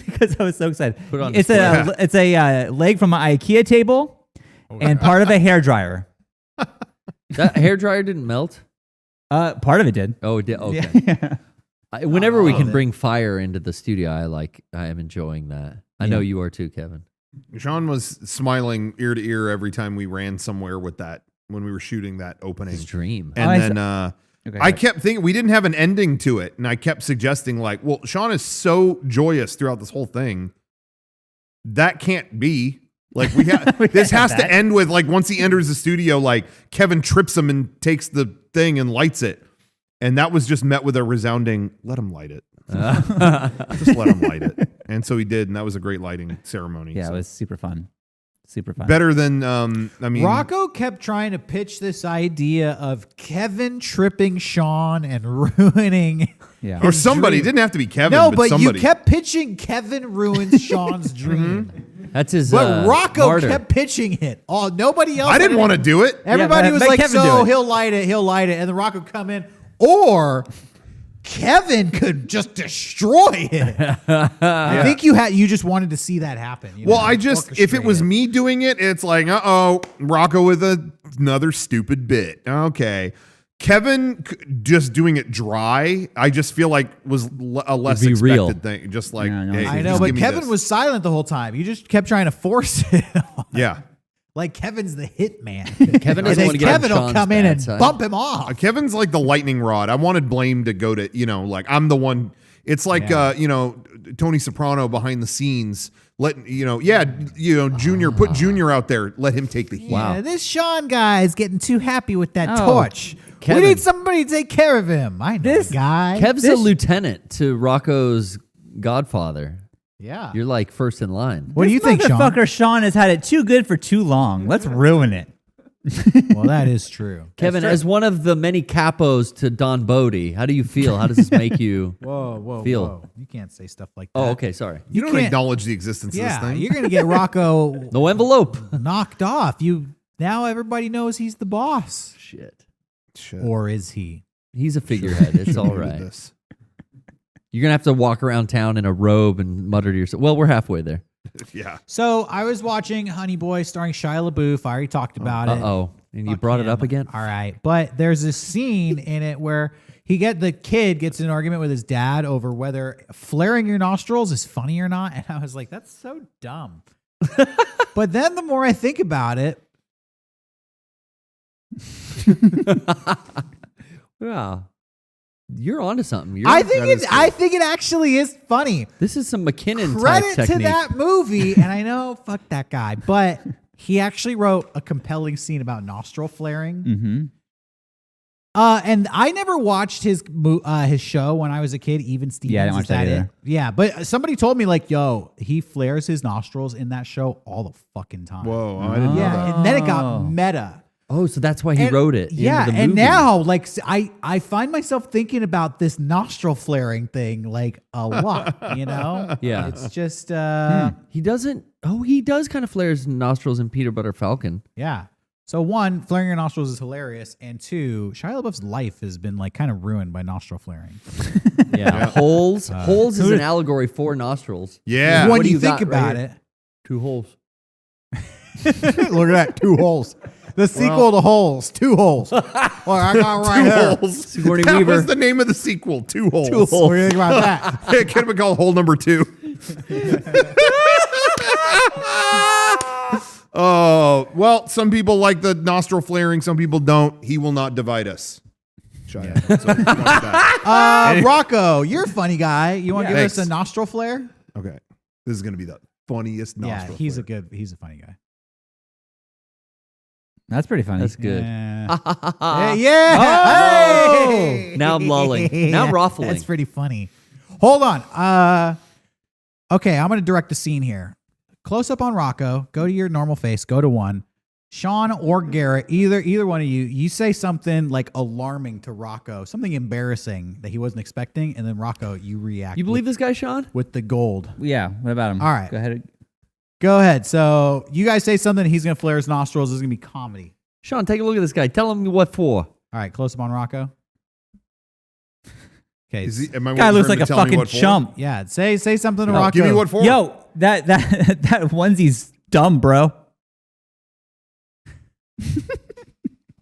because I was so excited. Put it on It's a leg from my IKEA table and part of a hair dryer. That hair dryer didn't melt. Part of it did. Oh, it did. Okay. Yeah. Whenever we love can it. bring fire into the studio, I am enjoying that. I know you are too, Kevin. Sean was smiling ear to ear every time we ran somewhere with that when we were shooting that opening. His dream. And I then Okay, I kept thinking we didn't have an ending to it, and I kept suggesting like, well, Sean is so joyous throughout this whole thing. That can't be. Like we have this has to end with like once he enters the studio, like Kevin trips him and takes the thing and lights it. And that was just met with a resounding, let him light it. Just let him light it. And so he did, and that was a great lighting ceremony. Yeah, So it was super fun. Super fun. better than I mean Rocco kept trying to pitch this idea of Kevin tripping Sean and ruining. Yeah. or somebody. It dream. didn't have to be Kevin, No, but but somebody. you kept pitching Kevin ruins Sean's dream. That's his. But Rocco martyr. kept pitching it. Oh, nobody else. I didn't want to do it. Everybody Yeah, was let like, Kevin do so it." he'll light it, and then Rocco come in, or Kevin could just destroy it. I think you just wanted to see that happen. you Well, know, I just if it orchestrate was me doing it, it's like, Rocco with another stupid bit. Okay. Kevin just doing it dry, I just feel like was a less It'd be expected real. thing. Just like, Yeah, no, hey, I I know, just but give me Kevin this. was silent the whole time. You just kept trying to force it. Yeah. Like Kevin's the hit man. Kevin and doesn't then want to get on Kevin will Sean's come in bad and side. bump him off. Kevin's like the lightning rod. I wanted blame to go to, like I'm the one. It's like, Yeah. Tony Soprano behind the scenes, Junior, put Junior out there, let him take the heat. Wow. Yeah, this Sean guy is getting too happy with that Oh, torch. Kevin. We need somebody to take care of him. I know this guy. Kev's a lieutenant to Rocco's godfather. Yeah. You're like first in line. What do you think, Sean? Motherfucker Sean has had it too good for too long. Let's ruin it. Well, that is true. Kevin, as one of the many capos to Don Bodie, how do you feel? How does this make you feel? Whoa. You can't say stuff like that. Oh, okay, sorry. You don't can't- acknowledge the existence of this Yeah, thing. you're gonna get Rocco No envelope. knocked off. Now everybody knows he's the boss, Shit. or is he? He's a figurehead. It's all right. This. You're going to have to walk around town in a robe and mutter to yourself. Well, we're halfway there. Yeah. So I was watching Honey Boy starring Shia LaBeouf. I already talked about it. Uh-oh. And you Fuck brought it him. up again? All right. But there's a scene in it where the kid gets in an argument with his dad over whether flaring your nostrils is funny or not. And I was like, that's so dumb. But then the more I think about it, Yeah. You're onto something. I think it actually is funny. This is some McKinnon Credit type to technique. that movie, and I know, fuck that guy, but he actually wrote a compelling scene about nostril flaring. Mm-hmm. And I never watched his show when I was a kid. Even Stevens, Yeah, I didn't watch is that it? either. Yeah, but somebody told me like, yo, he flares his nostrils in that show all the fucking time. Whoa, I didn't know Yeah, that. and then it got meta. Oh, so that's why he And- wrote it. Yeah, into the and movie. now like I find myself thinking about this nostril flaring thing like a lot. You know? Yeah. it's just He doesn't. Oh, he does kind of flare his nostrils in Peter Butter Falcon. yeah. So one, flaring your nostrils is hilarious, and two, Shia LaBeouf's life has been like kind of ruined by nostril flaring. Yeah. Holes. Holes is an allegory for nostrils. Yeah. when What do you you think got right about here? 2 holes. it, look at that, 2 holes. The sequel to Holes, 2 holes. Well, I got right here. Holes. Sigourney That Weaver. was the name of the sequel. 2 holes. 2 holes. What do you think about that? It could have been called hole number 2. Oh, well, some people like the nostril flaring, some people don't. He will not divide us. Shut up. So, like that. Rocco, you're a funny guy. You want to give us Thanks. a nostril flare? Okay. This is going to be the funniest nostril Yeah, flare. he's a funny guy. That's pretty funny. That's good. Yeah. Yeah. Oh! Hey! Now I'm lulling. Now I'm ruffling. That's pretty funny. Hold on. Okay, I'm going to direct the scene here. Close up on Rocco. Go to your normal face. Go to 1. Sean or Garrett, either one of you say something like alarming to Rocco, something embarrassing that he wasn't expecting, and then Rocco, you react. You believe this guy, Sean? with the gold. Yeah. What about him? All right. Go ahead. Go ahead. So you guys say something, he's going to flare his nostrils. This is going to be comedy. Sean, take a look at this guy. Tell him what for. All right, close up on Rocco. Okay. Am I Guy waiting looks for him like a to tell me fucking what for? chump. Yeah, say something to No, Rocco. give me what for. Yo, that onesie's dumb, bro.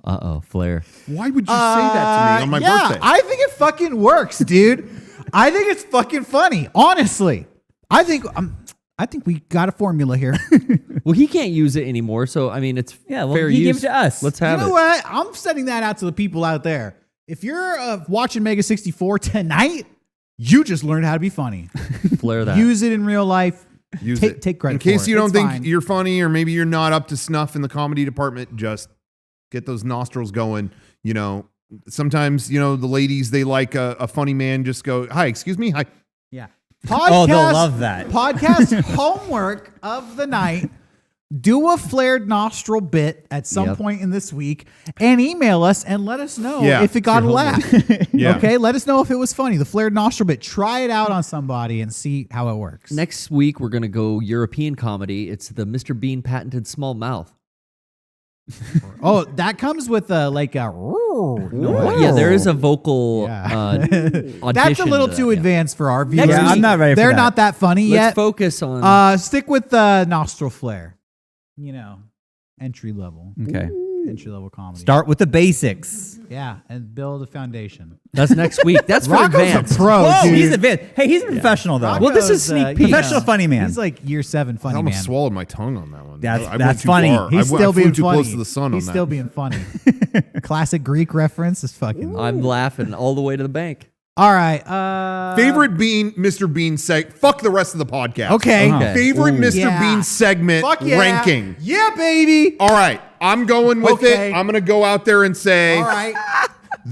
Uh-oh, flare. Why would you say that to me on my birthday? I think it fucking works, dude. I think it's fucking funny. Honestly, I think we got a formula here. Well, he can't use it anymore, so, I mean, it's Yeah, well, fair he use. gave it to us. Let's You have know it. what? I'm sending that out to the people out there. If you're watching Mega64 tonight, you just learned how to be funny. Flare that. Use it in real life. Use take, it. Take credit In case for you it. don't It's think fine. you're funny or maybe you're not up to snuff in the comedy department, just get those nostrils going. You know, sometimes, the ladies, they like a funny man. Just go, hi, excuse me. Hi. Yeah. Oh, they'll love that. Podcast homework of the night. Do a flared nostril bit at some Yep. point in this week and email us and let us know Yeah, if it got a laugh. Yeah. Okay, let us know if it was funny. The flared nostril bit. Try it out on somebody and see how it works. Next week, we're going to go European comedy. It's the Mr. Bean patented small mouth. Oh, that comes with a Yeah, there is a vocal Yeah. audition. That's a little to that, too yeah. advanced for our viewers. Next week- I'm not ready for They're that. not that funny Let's yet. focus on. Stick with the nostril flare. Entry level. Okay. Entry level comedy. Start with the basics. Yeah, and build a foundation. That's next week. That's for Rocco's advanced. a pro, Whoa, dude. he's advanced. Hey, he's a professional though. Well, this is Rocco's, sneak peek. Professional funny man. He's like year 7 I funny almost man. swallowed my tongue on that one. That's- I went that's too funny. far. He's I still flew being too funny. close to the sun He's on still that. being funny. Classic Greek reference is fucking. I'm laughing all the way to the bank. All right. Favorite Bean, Mr. Bean fuck the rest of the podcast. Okay. Okay. Favorite Ooh. Mr. Yeah. Bean segment Fuck yeah. ranking. Yeah, baby. All right, I'm going with Okay. it. I'm going to go out there and say All right.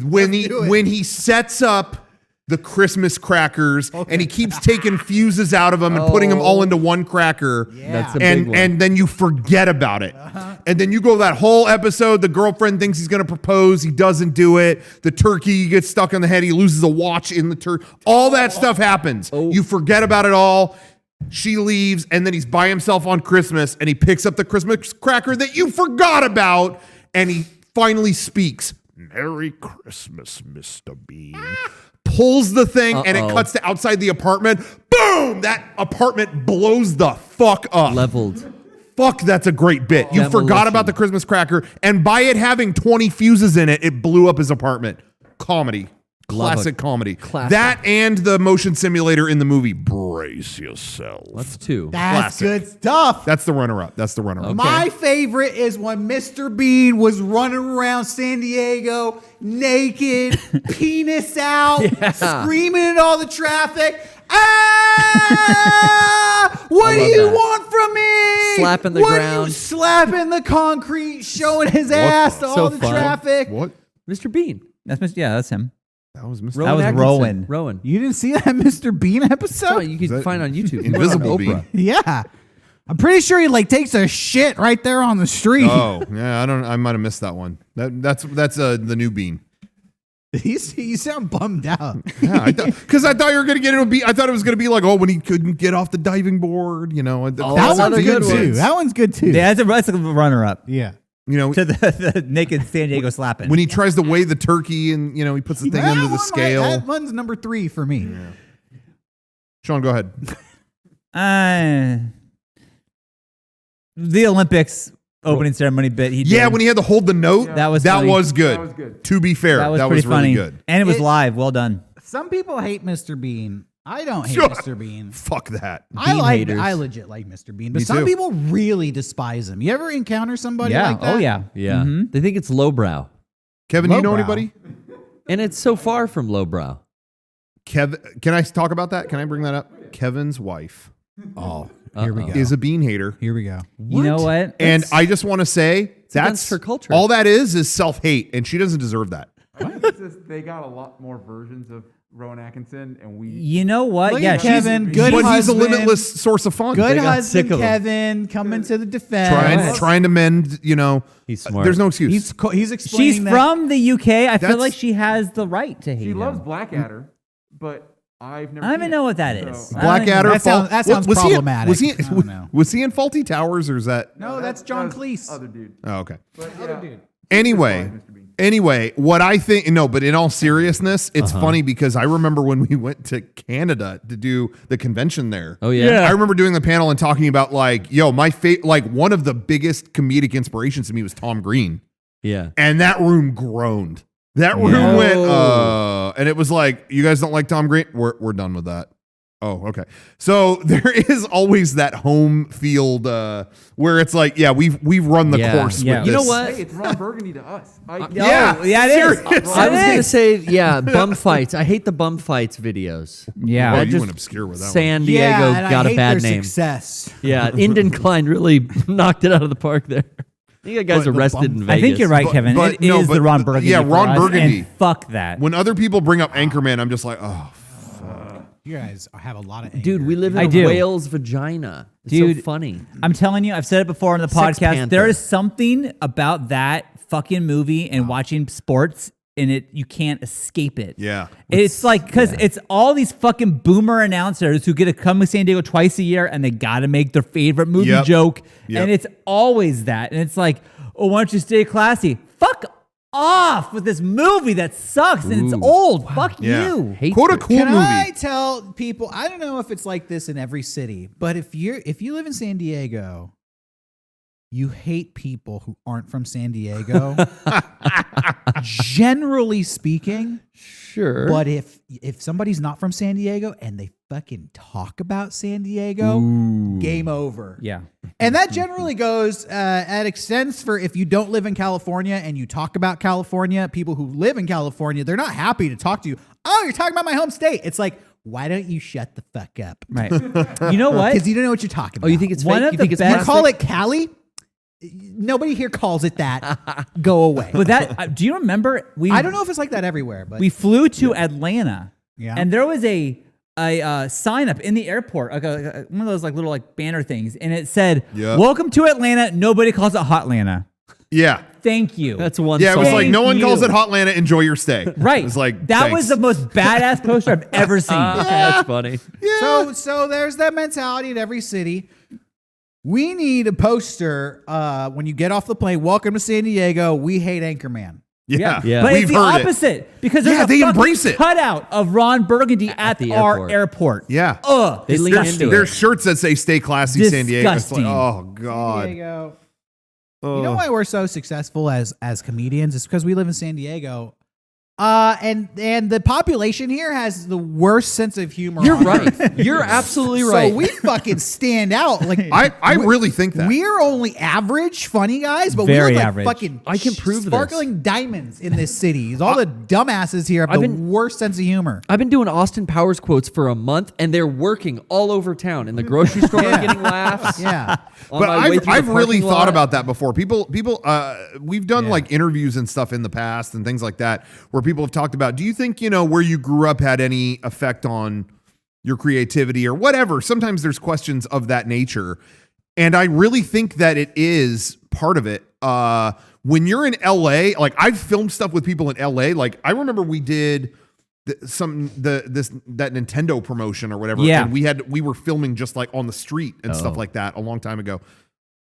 when do it. he sets up the Christmas crackers and he keeps taking fuses out of them and putting them all into one cracker. Yeah. That's a big one. And then you forget about it. And then you go that whole episode, the girlfriend thinks he's going to propose, he doesn't do it. The turkey gets stuck on the head, he loses a watch in the turkey. All that stuff happens. You forget about it all. She leaves, and then he's by himself on Christmas, and he picks up the Christmas cracker that you forgot about, and he finally speaks, "Merry Christmas, Mr. Bean." Pulls the thing, and it cuts to outside the apartment. Boom! That apartment blows the fuck up. Leveled. Fuck, that's a great bit. You forgot Demolition. about the Christmas cracker, and by it having 20 fuses in it, it blew up his apartment. Comedy. Classic comedy. Classic. That and the motion simulator in the movie. Brace yourself. That's 2. That's Classic. good stuff. That's the runner-up. That's the runner-up. My favorite is when Mr. Bean was running around San Diego naked, penis out, screaming at all the traffic. Ah! What do love you that. want from me? Slapping the what ground. Are you slapping the concrete, showing his ass to all So the fun. traffic. What? Mr. Bean. That's him. That was Mr. That was Atkinson. Rowan. Rowan. You didn't see that Mr. Bean Oh, episode? you can that find on YouTube. Invisible On Bean? Oprah. Yeah. I'm pretty sure he like takes a shit right there on the street. Oh, yeah, I might have missed that one. That's the new Bean. You sound bummed out. Yeah, because I thought you were gonna get it. I thought it was gonna be like, oh, when he couldn't get off the diving board, you know. Oh, That another one's good good too. one. That one's good too. Yeah, that's a runner-up Yeah. You know, to the naked San Diego slapping. when he tries to weigh the turkey and he puts the thing That under the one scale. that one's number 3 for me. Sean, go ahead. The Olympics opening ceremony bit. He Yeah, did. when he had to hold the note, That was that funny. was good. That was good. To be fair, that was that pretty was funny, really good. and it was It- live. Well done. Some people hate Mr. Bean. I don't hate Sure. Mr. Bean. Fuck that. haters. I legit like Mr. Bean, but Me some too. people really despise him. You ever encounter somebody Yeah. like that? Oh yeah. Yeah. Mhm. They think it's lowbrow. Kevin, you know Lowbrow. anybody? And it's so far from lowbrow. Kevin, can I talk about that? Can I bring that up? Kevin's wife Oh, here we go. is a bean hater. Here we go. You know what? And I just want to say against that's her culture. all that is self-hate, and she doesn't deserve that. It's just they got a lot more versions of Rowan Atkinson, and we. You know what? Look Yeah, at she's Kevin. Good But he's a husband. limitless source of fun. Good They got sick husband, of him. Kevin, coming to the defense. Trying to mend, He's smart. There's no excuse. He's explaining She's that. from the UK. I feel That's- like she has the right to hate She him. loves Blackadder, but I've never. I don't seen even know it. what that is. So- I don't even- Blackadder. That sounds- that sounds was he in- problematic. Was he, I don't know. was he in Faulty Towers, or is that? No, that's John that was Cleese. Other dude. Oh, okay. But yeah, Anyway, Mr. Bean. what I think, no, but in all seriousness, it's funny because I remember when we went to Canada to do the convention there. Oh, yeah? I remember doing the panel and talking about one of the biggest comedic inspirations to me was Tom Green. Yeah. And that room groaned. That room went, and it was like, you guys don't like Tom Green? We're done with that. Oh, okay. So there is always that home field where it's like, yeah, we've run the Yeah. course Yeah. with You this. know what? Hey, it's Ron Burgundy to us. Yeah, yeah, it is. seriously. I was It going to is. say, yeah, bum fights. I hate the bum fights videos. Yeah. Oh, That you just- went obscure with that San one. Diego Yeah, and got I a hate bad their name. Success. Yeah, Inden Klein really knocked it out of the park there. I think that guy's But the arrested in bum- Vegas. I think you're right, Kevin. but- It is no, the but- Ron Burgundy. yeah, for Ron us, Burgundy. and fuck that. When other people bring up Anchorman, I'm just like, oh, You guys have a lot of anger. Dude, we live in I a do. whale's vagina. It's so Dude, funny. I'm telling you, I've said it before on the Sex podcast. Panther. There is something about that fucking movie and watching sports in it. You can't escape it. yeah. It's like, because it's all these fucking boomer announcers who get to come to San Diego twice a year and they got to make their favorite movie Yep. joke. Yep. And it's always that. And it's like, oh, why don't you stay classy? Fuck off with this movie that sucks and it's old. Fuck Yeah. you. Hate Quote a it. cool Can movie. I tell people? I don't know if it's like this in every city, but if you live in San Diego, you hate people who aren't from San Diego. Generally speaking, Sure. but if somebody's not from San Diego and they fucking talk about San Diego, game over. Yeah. And that generally goes at extents for if you don't live in California and you talk about California, people who live in California, they're not happy to talk to you. oh, you're talking about my home state. It's like, why don't you shut the fuck up? Right. You know what? Because you don't know what you're talking about. Oh, you think it's One fake? of You the think it's best- You call it Cali? Nobody here calls it that. Go away. But that do you remember I don't know if it's like that everywhere, but we flew to Atlanta. Yeah. And there was a sign up in the airport, like one of those like little like banner things, and it said, Yeah. "Welcome to Atlanta. Nobody calls it Hotlanta." Yeah. Thank you. That's one. Yeah, it was song. like no one you. calls it Hotlanta. Enjoy your stay. right. It was like that thanks. was the most badass poster I've ever seen. That's funny. So there's that mentality in every city. We need a poster when you get off the plane. Welcome to San Diego. We hate Anchorman. Yeah. Yeah. But We've it's the heard it. opposite because there's Yeah, a they fucking embrace it. cutout of Ron Burgundy at the our airport. airport. Yeah. Ugh. They lean disgusting. into it. There's shirts that say "Stay classy, San Diego." It's like, Disgusting. oh San god. Diego. You know why we're so successful as comedians? It's because we live in San Diego. And the population here has the worst sense of humor. You're on right. earth. You're absolutely right. So we fucking stand out. Like I really think that. we're only average funny guys, but Very we look like average. fucking I can prove this. sparkling diamonds in this city. All the dumbasses here have I've the been- worst sense of humor. I've been doing Austin Powers quotes for a month, and they're working all over town. In the grocery store, I'm getting laughs. Yeah. On But my way through the I've really parking thought lot. about that before. People, we've done like interviews and stuff in the past and things like that where people have talked about, do you think, where you grew up had any effect on your creativity or whatever? Sometimes there's questions of that nature. And I really think that it is part of it. When you're in LA, like I've filmed stuff with people in LA. Like I remember we did that Nintendo promotion or whatever. Yeah. And we were filming just like on the street and stuff like that a long time ago.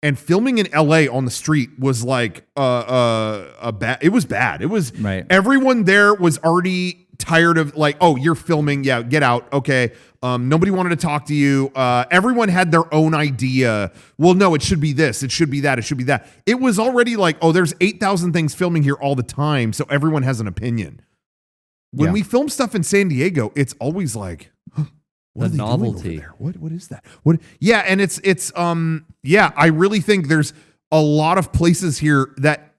And filming in LA on the street was like it was bad. It was Right. Everyone there was already tired of like, oh, you're filming. Yeah, get out. Okay. Nobody wanted to talk to you. Everyone had their own idea. Well, no, it should be this. It should be that. It should be that. It was already like, oh, there's 8,000 things filming here all the time. So everyone has an opinion. When Yeah. we film stuff in San Diego, it's always like, what The are they doing novelty. over there? What is that? What? Yeah, and it's yeah. I really think there's a lot of places here that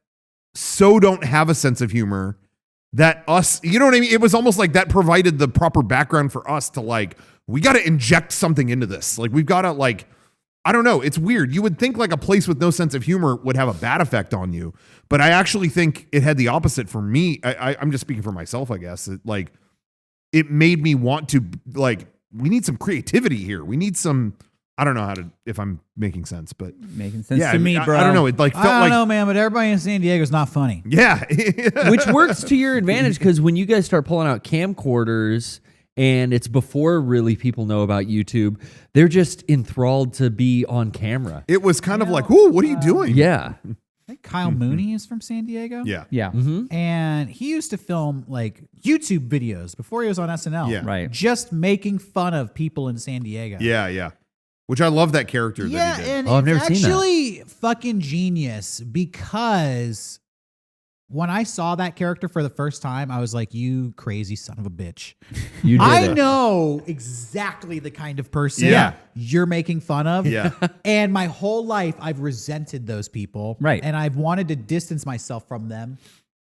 so don't have a sense of humor that us, you know what I mean? It was almost like that provided the proper background for us to like, we got to inject something into this. Like we've got to like, I don't know. It's weird. You would think like a place with no sense of humor would have a bad effect on you, but I actually think it had the opposite for me. I'm just speaking for myself, I guess. It made me want to like, we need some creativity here. We need some, I don't know if I'm making sense, but Making sense yeah, to me, bro. I don't know. It like felt I don't like, know, man, but everybody in San Diego is not funny. yeah. Which works to your advantage because when you guys start pulling out camcorders and it's before really people know about YouTube, they're just enthralled to be on camera. It was kind of like, ooh, what are you doing? Yeah. I think Kyle Mooney is from San Diego. Yeah. Yeah. And he used to film like YouTube videos before he was on SNL. Yeah. Right. Just making fun of people in San Diego. Yeah. Yeah. Which I love that character Yeah, that he did. and Oh, I've it's never seen that. actually fucking genius because when I saw that character for the first time, I was like, you crazy son of a bitch. You did I it. know exactly the kind of person Yeah. you're making fun of. Yeah. And my whole life, I've resented those people. Right. And I've wanted to distance myself from them.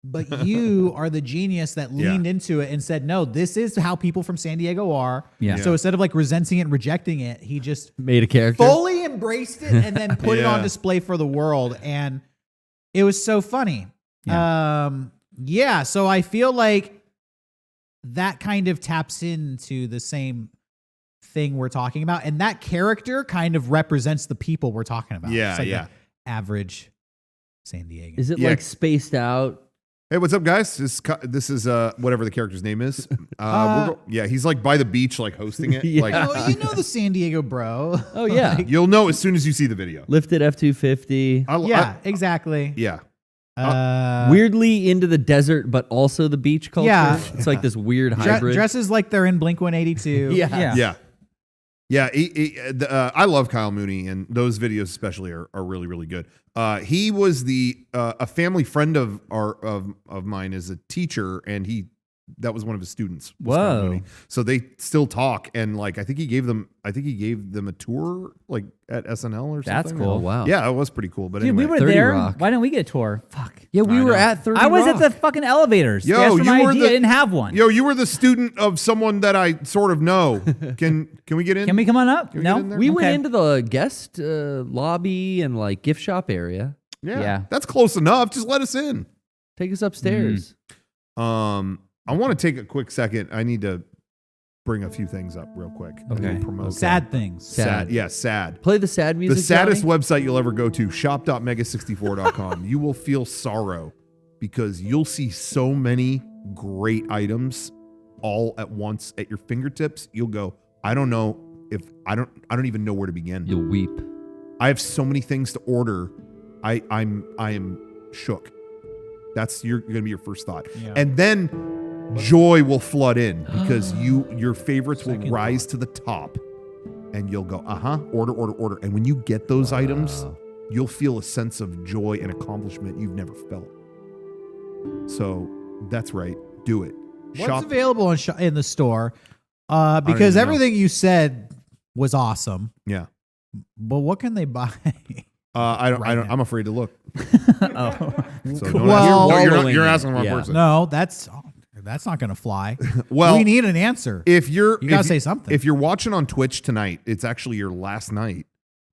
But you are the genius that leaned into it and said, no, this is how people from San Diego are. Yeah. So instead of like resenting it and rejecting it, he just Made a character. fully embraced it and then put it on Yeah. display for the world. And it was so funny. So I feel like that kind of taps into the same thing we're talking about. And that character kind of represents the people we're talking about. Yeah, It's like yeah. the average San Diego. Is it Yeah. like spaced out? Hey, what's up, guys? This is whatever the character's name is. Yeah, he's like by the beach, like hosting it. Yeah. Like Oh, you know the San Diego bro. Oh, yeah. you'll know as soon as you see the video. Lifted F-250. Yeah, exactly. Yeah. Weirdly into the desert, but also the beach culture. Yeah. It's like this weird hybrid. Dresses like they're in Blink 182. Yeah. Yeah. Yeah. I love Kyle Mooney, and those videos especially are really, really good. He was a family friend of mine is a teacher, and he that was one of his students. Whoa. So they still talk, and like I think he gave them a tour like at SNL or something. That's cool. Oh, wow. Yeah, it was pretty cool. But Dude, anyway. we were 30 there. Rock. Why didn't we get a tour? Fuck. Yeah, we were at 30 I was Rock. at the fucking elevators. Yo, They asked for you my were ID. I didn't have one. Yo, you were the student of someone that I sort of know. Can we get in? Can we come on up? Can we No. get in there? We went Okay. into the guest lobby and like gift shop area. Yeah. That's close enough. Just let us in. Take us upstairs. I want to take a quick second. I need to bring a few things up real quick. Okay. To promote Sad things. Sad. Yeah, sad. Play the sad music. The saddest Johnny. website you'll ever go to, shop.mega64.com. You will feel sorrow because you'll see so many great items all at once at your fingertips. You'll go, I don't even know where to begin. You'll weep. I have so many things to order. I am shook. That's going to be your first thought. Yeah. And then joy will flood in because your favorites will Second rise to the top and you'll go, order. And when you get those items, you'll feel a sense of joy and accomplishment you've never felt. So that's right. Do it. What's available in the store? even Because know. everything you said was awesome. Yeah. But what can they buy? I'm afraid to look. Oh. So Well- you're asking the wrong Yeah. person. No, that's not going to fly. Well, we need an answer. if you're You gotta if say something. If you're watching on Twitch tonight, it's actually your last night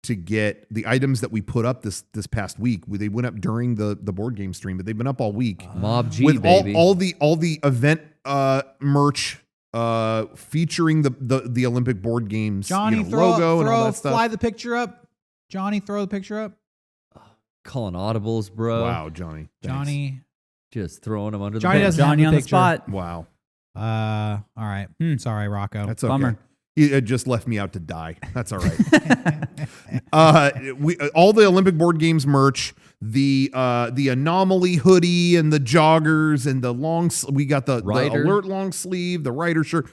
to get the items that we put up this past week. They went up during the board game stream, but they've been up all week Mob G, with baby. all the event merch featuring the Olympic board games Johnny, logo and all that stuff. fly the picture up. Johnny, throw the picture up. Calling audibles, bro. Wow, Johnny. Thanks. Johnny. Just throwing them under Johnny the doesn't bus. Johnny have on the the picture. spot. Wow. All right. Sorry, Rocco. That's okay. Bummer. He just left me out to die. That's all right. We all the Olympic board games merch, the anomaly hoodie and the joggers and the we got the Rider. alert long sleeve, the Rider shirt.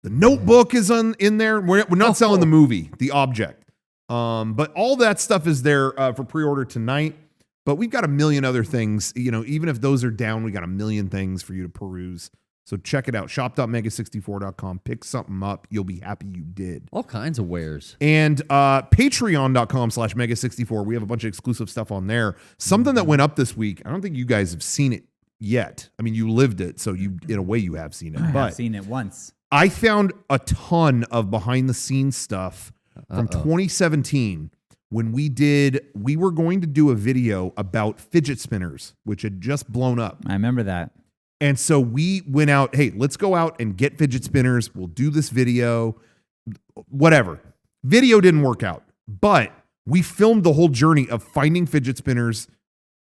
The notebook is in there. We're not selling the movie, the object. But all that stuff is there for pre-order tonight. But we've got a million other things. Even if those are down, we got a million things for you to peruse. So check it out. Shop.mega64.com. Pick something up. You'll be happy you did. All kinds of wares. And patreon.com/mega64. We have a bunch of exclusive stuff on there. Something that went up this week. I don't think you guys have seen it yet. I mean, you lived it, so in a way you have seen it. I've But seen it once. I found a ton of behind the scenes stuff from 2017 when we were going to do a video about fidget spinners, which had just blown up. I remember that. And so we went out, hey, let's go out and get fidget spinners. We'll do this video, whatever. Video didn't work out, but we filmed the whole journey of finding fidget spinners,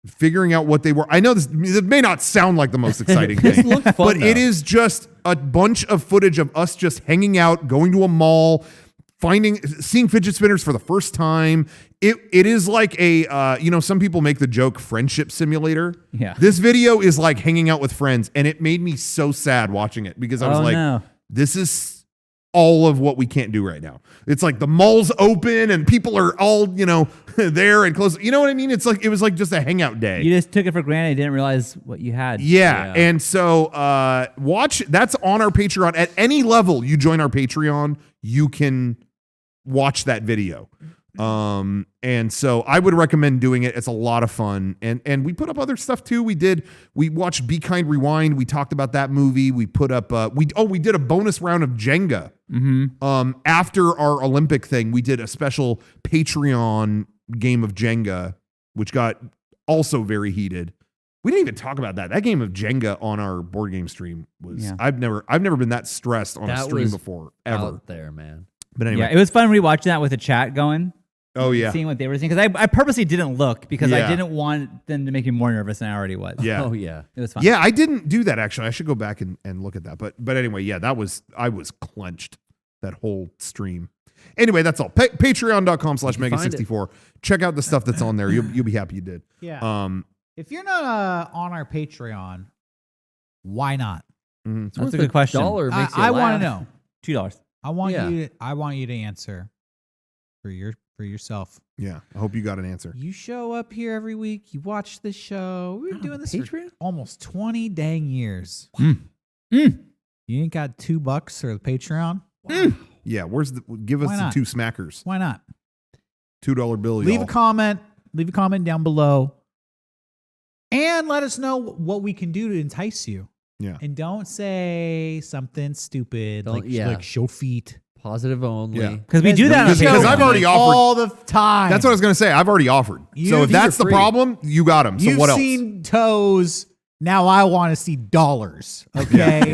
figuring out what they were. I know this may not sound like the most exciting This thing, looked fun, but it though. is just a bunch of footage of us just hanging out, going to a mall, seeing fidget spinners for the first time. It is like a, some people make the joke friendship simulator. Yeah. This video is like hanging out with friends, and it made me so sad watching it because I was like, this is all of what we can't do right now. It's like the mall's open and people are all, there and close. You know what I mean? It was like just a hangout day. You just took it for granted. You didn't realize what you had. Yeah. And so watch, that's on our Patreon. At any level you join our Patreon, you can watch that video. And so I would recommend doing it. It's a lot of fun. And we put up other stuff too. We watched Be Kind Rewind. We talked about that movie. We put up, we did a bonus round of Jenga. After our Olympic thing, we did a special Patreon game of Jenga, which got also very heated. We didn't even talk about that. That game of Jenga on our board game stream was, Yeah. I've never been that stressed on a That stream was before, ever. Out there, man. But anyway. Yeah, it was fun rewatching that with the chat going. Oh, yeah. Seeing what they were saying. Because I purposely didn't look because Yeah. I didn't want them to make me more nervous than I already was. Yeah. Oh, yeah. It was fun. Yeah, I didn't do that actually. I should go back and look at that. But anyway, yeah, I was clenched that whole stream. Anyway, that's all. Patreon.com/mega64. Check out the stuff that's on there. You'll be happy you did. Yeah. If you're not on our Patreon, why not? Mhm. That's a good question. $1 makes you I want to laugh. know. $2. I want Yeah. you to answer for yourself. Yeah, I hope you got an answer. You show up here every week. You watch this show. We've been doing this Patreon? for almost 20 dang years. You ain't got $2 for the Patreon? Yeah, give us Why the not? 2 smackers. Why not? $2 bill. Leave y'all. a comment. Leave a comment down below. And let us know what we can do to entice you. Yeah. And don't say something stupid Don't- like, yeah. like show feet. Positive only. Yeah. Because we do that on Because I've Facebook. already offered. all the time. That's what I was going to say. I've already offered. So if These that's are the free. problem, you got them. So You've what else? seen toes. Now I want to see dollars. Okay.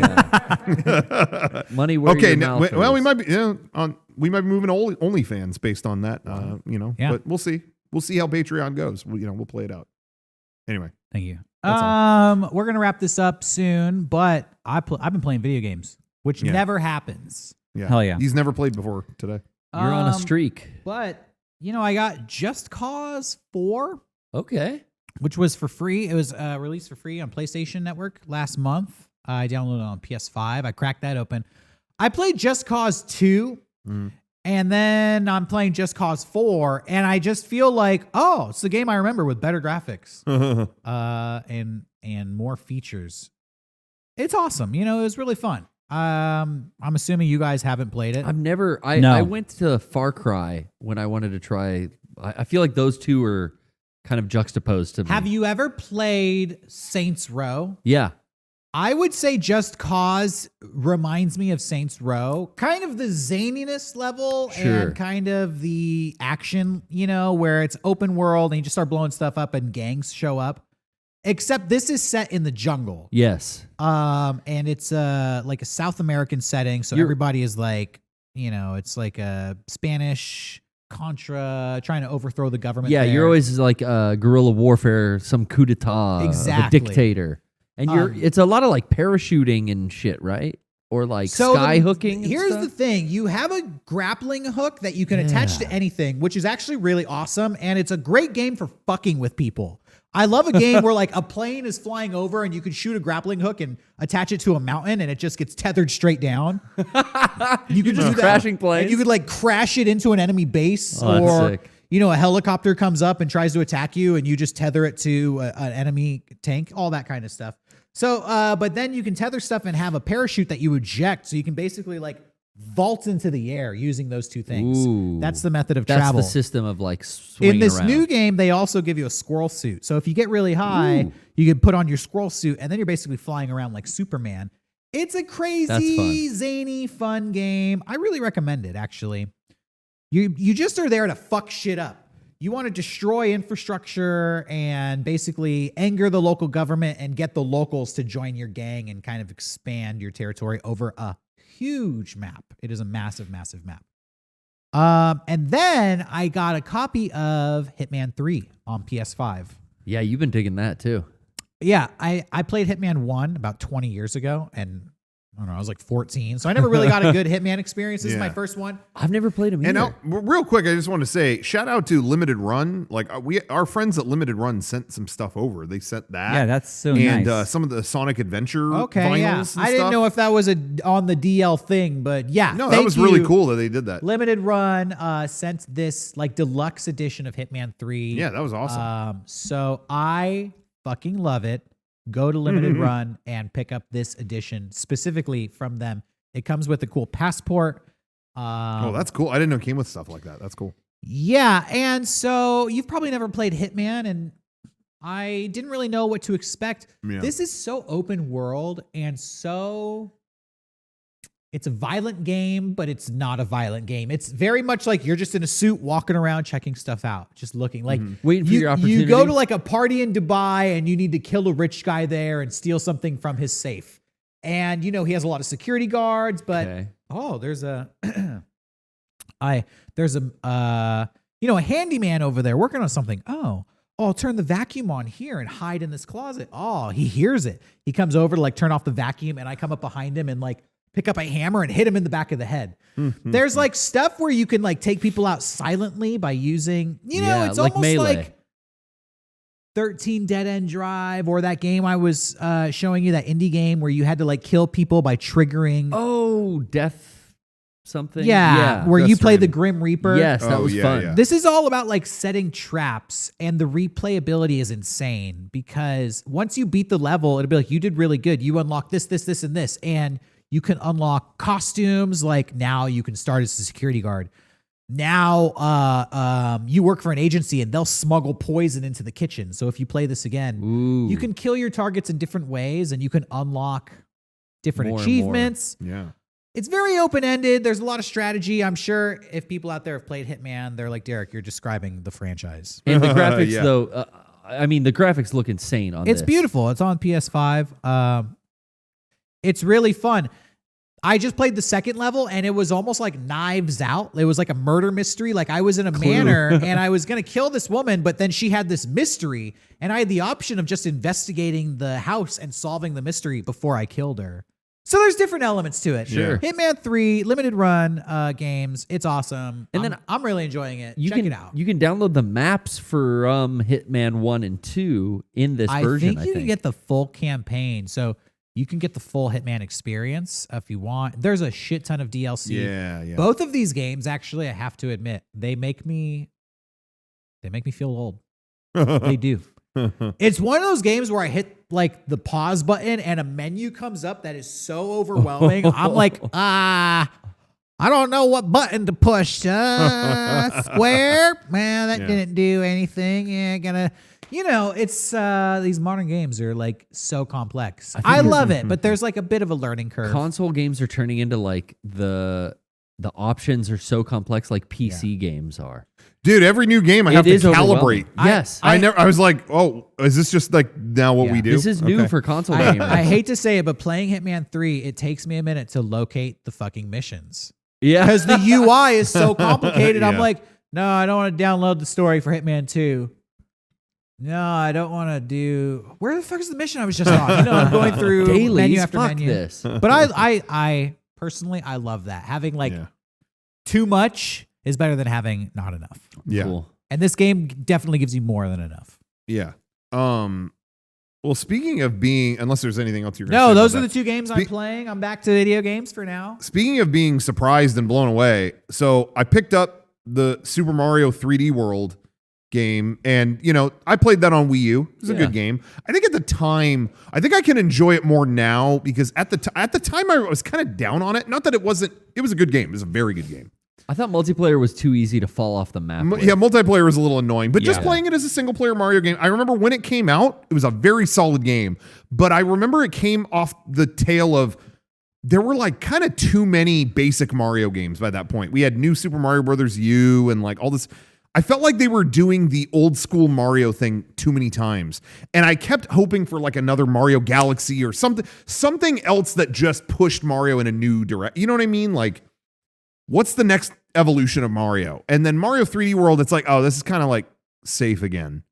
Money where Okay. your Now, mouth well, we is. might be we might be moving to OnlyFans based on that. Yeah. But we'll see. We'll see how Patreon goes. We'll play it out. Anyway. Thank you. That's We're gonna wrap this up soon, but I've been playing video games, which Yeah. never happens. Yeah. Hell yeah. He's never played before today. You're on a streak. But I got Just Cause 4, Okay. which was for free. It was released for free on PlayStation Network last month. I downloaded it on PS5. I cracked that open. I played Just Cause 2, and then I'm playing Just Cause 4, and I just feel like, oh, it's the game I remember with better graphics and more features. It's awesome. It was really fun. I'm assuming you guys haven't played it. No. No. I went to Far Cry when I wanted to try. I feel like those two are kind of juxtaposed to me. Have you ever played Saints Row? Yeah. I would say Just Cause reminds me of Saints Row, kind of the zaniness level Sure. and kind of the action, where it's open world and you just start blowing stuff up and gangs show up. Except this is set in the jungle. Yes. And it's like a South American setting, so everybody is like, it's like a Spanish Contra trying to overthrow the government. Yeah, there. you're always like guerrilla warfare, some coup d'etat, Exactly. a dictator. And it's a lot of like parachuting and shit, right? Or like So sky hooking. and Here's stuff? the thing: you have a grappling hook that you can attach to anything, which is actually really awesome, and it's a great game for fucking with people. I love a game where like a plane is flying over and you can shoot a grappling hook and attach it to a mountain and it just gets tethered straight down. You could just do that. Crashing planes. And you could like crash it into an enemy base, Oh, that's or sick. a helicopter comes up and tries to attack you and you just tether it to an enemy tank, all that kind of stuff. So, but then you can tether stuff and have a parachute that you eject, so you can basically like vault into the air using those two things. Ooh. That's the method of That's travel. the system of like swinging In this around. new game, they also give you a squirrel suit. So if you get really high, you can put on your squirrel suit, and then you're basically flying around like Superman. It's a That's crazy, fun. zany, fun game. I really recommend it, actually. You just are there to fuck shit up. You want to destroy infrastructure and basically anger the local government and get the locals to join your gang and kind of expand your territory over a huge map. It is a massive, massive map. And then I got a copy of Hitman 3 on PS5. Yeah, you've been digging that too. Yeah, I played Hitman 1 about 20 years ago, and I don't know, I was like 14, so I never really got a good Hitman experience. This is my Yeah. first one. I've never played him And either. now, real quick, I just want to say, shout out to Limited Run. Like our friends at Limited Run sent some stuff over. They sent that. Yeah, that's so and nice. some of the Sonic Adventure Okay, vinyls yeah. and I didn't stuff. know if that was on the DL thing, but yeah. No, that thank was really you. cool that they did that. Limited Run sent this like deluxe edition of Hitman 3. Yeah, that was awesome. So I fucking love it. Go to Limited Run and pick up this edition specifically from them. It comes with a cool passport. Oh, that's cool. I didn't know it came with stuff like that. That's cool. Yeah, and so you've probably never played Hitman, and I didn't really know what to expect. Yeah. This is so open world and so it's a violent game, but it's not a violent game. It's very much like you're just in a suit walking around checking stuff out, just looking like Waiting for your opportunity. You go to like a party in Dubai and you need to kill a rich guy there and steal something from his safe. And he has a lot of security guards, but Okay. there's a a handyman over there working on something. I'll turn the vacuum on here and hide in this closet. Oh, he hears it. He comes over to like turn off the vacuum, and I come up behind him and like pick up a hammer and hit him in the back of the head. There's like stuff where you can like take people out silently by using, Yeah, it's like almost Melee. like 13 Dead End Drive, or that game I was showing you, that indie game where you had to like kill people by triggering. Oh, Death. something. Yeah, where you Death play the Stranding. Grim Reaper. Yes, that Oh, was yeah, fun. yeah. This is all about like setting traps, and the replayability is insane because once you beat the level, it'll be like, you did really good. You unlock this, and this, and you can unlock costumes. Like now you can start as a security guard. Now you work for an agency and they'll smuggle poison into the kitchen. So if you play this again, Ooh. you can kill your targets in different ways and you can unlock different More and more. achievements. Yeah. It's very open-ended. There's a lot of strategy. I'm sure if people out there have played Hitman, they're like, Derek, you're describing the franchise. And the graphics, Yeah. though, I mean, the graphics look insane on It's this. beautiful. It's on PS5. It's really fun. I just played the second level and it was almost like Knives Out. It was like a murder mystery. Like I was in a manor and I was going to kill this woman, but then she had this mystery and I had the option of just investigating the house and solving the mystery before I killed her. So there's different elements to it. Sure. Hitman 3 limited run games. It's awesome. And then I'm really enjoying it. You Check can it out. You can download the maps for Hitman 1 and 2 in this version. think you can get the full campaign. So you can get the full Hitman experience if you want. There's a shit ton of DLC. Yeah. Both of these games, actually, I have to admit, they make me feel old. They do. It's one of those games where I hit like the pause button and a menu comes up that is so overwhelming. I'm like, I don't know what button to push. Square? Man, that Yeah. didn't do anything. Yeah, gonna. It's these modern games are like so complex. I love it, but there's like a bit of a learning curve. Console games are turning into like the options are so complex like PC games are. Dude, every new game I have It to is calibrate. overwhelming. Yes. I was like, oh, is this just like now what we do? This is new Okay. for console gamers. I hate to say it, but playing Hitman 3, it takes me a minute to locate the fucking missions. Yeah. Because the UI is so complicated. I'm Yeah. like, no, I don't want to download the story for Hitman 2. No, I don't want to do. Where the fuck is the mission I was just on? I'm going through Dailies, menu after fuck menu. this. But I personally, I love that. Having like Yeah. too much is better than having not enough. Yeah. Cool. And this game definitely gives you more than enough. Yeah. Well, speaking of being, unless there's anything else you're going to say. No, about those are that. the two games I'm playing. I'm back to video games for now. Speaking of being surprised and blown away, so I picked up the Super Mario 3D World game, and I played that on Wii U. It was a Yeah. good game. I think at the time, I think I can enjoy it more now because at the time I was kind of down on it. Not that it wasn't. It was a good game. It was a very good game. I thought multiplayer was too easy to fall off the map. with. Yeah, multiplayer was a little annoying, but just Yeah. playing it as a single player Mario game. I remember when it came out, it was a very solid game, but I remember it came off the tail of there were like kind of too many basic Mario games by that point. We had New Super Mario Brothers U and like all this. I felt like they were doing the old school Mario thing too many times. And I kept hoping for like another Mario Galaxy or something else that just pushed Mario in a new direction. You know what I mean? Like, what's the next evolution of Mario? And then Mario 3D World, it's like, oh, this is kind of like safe again.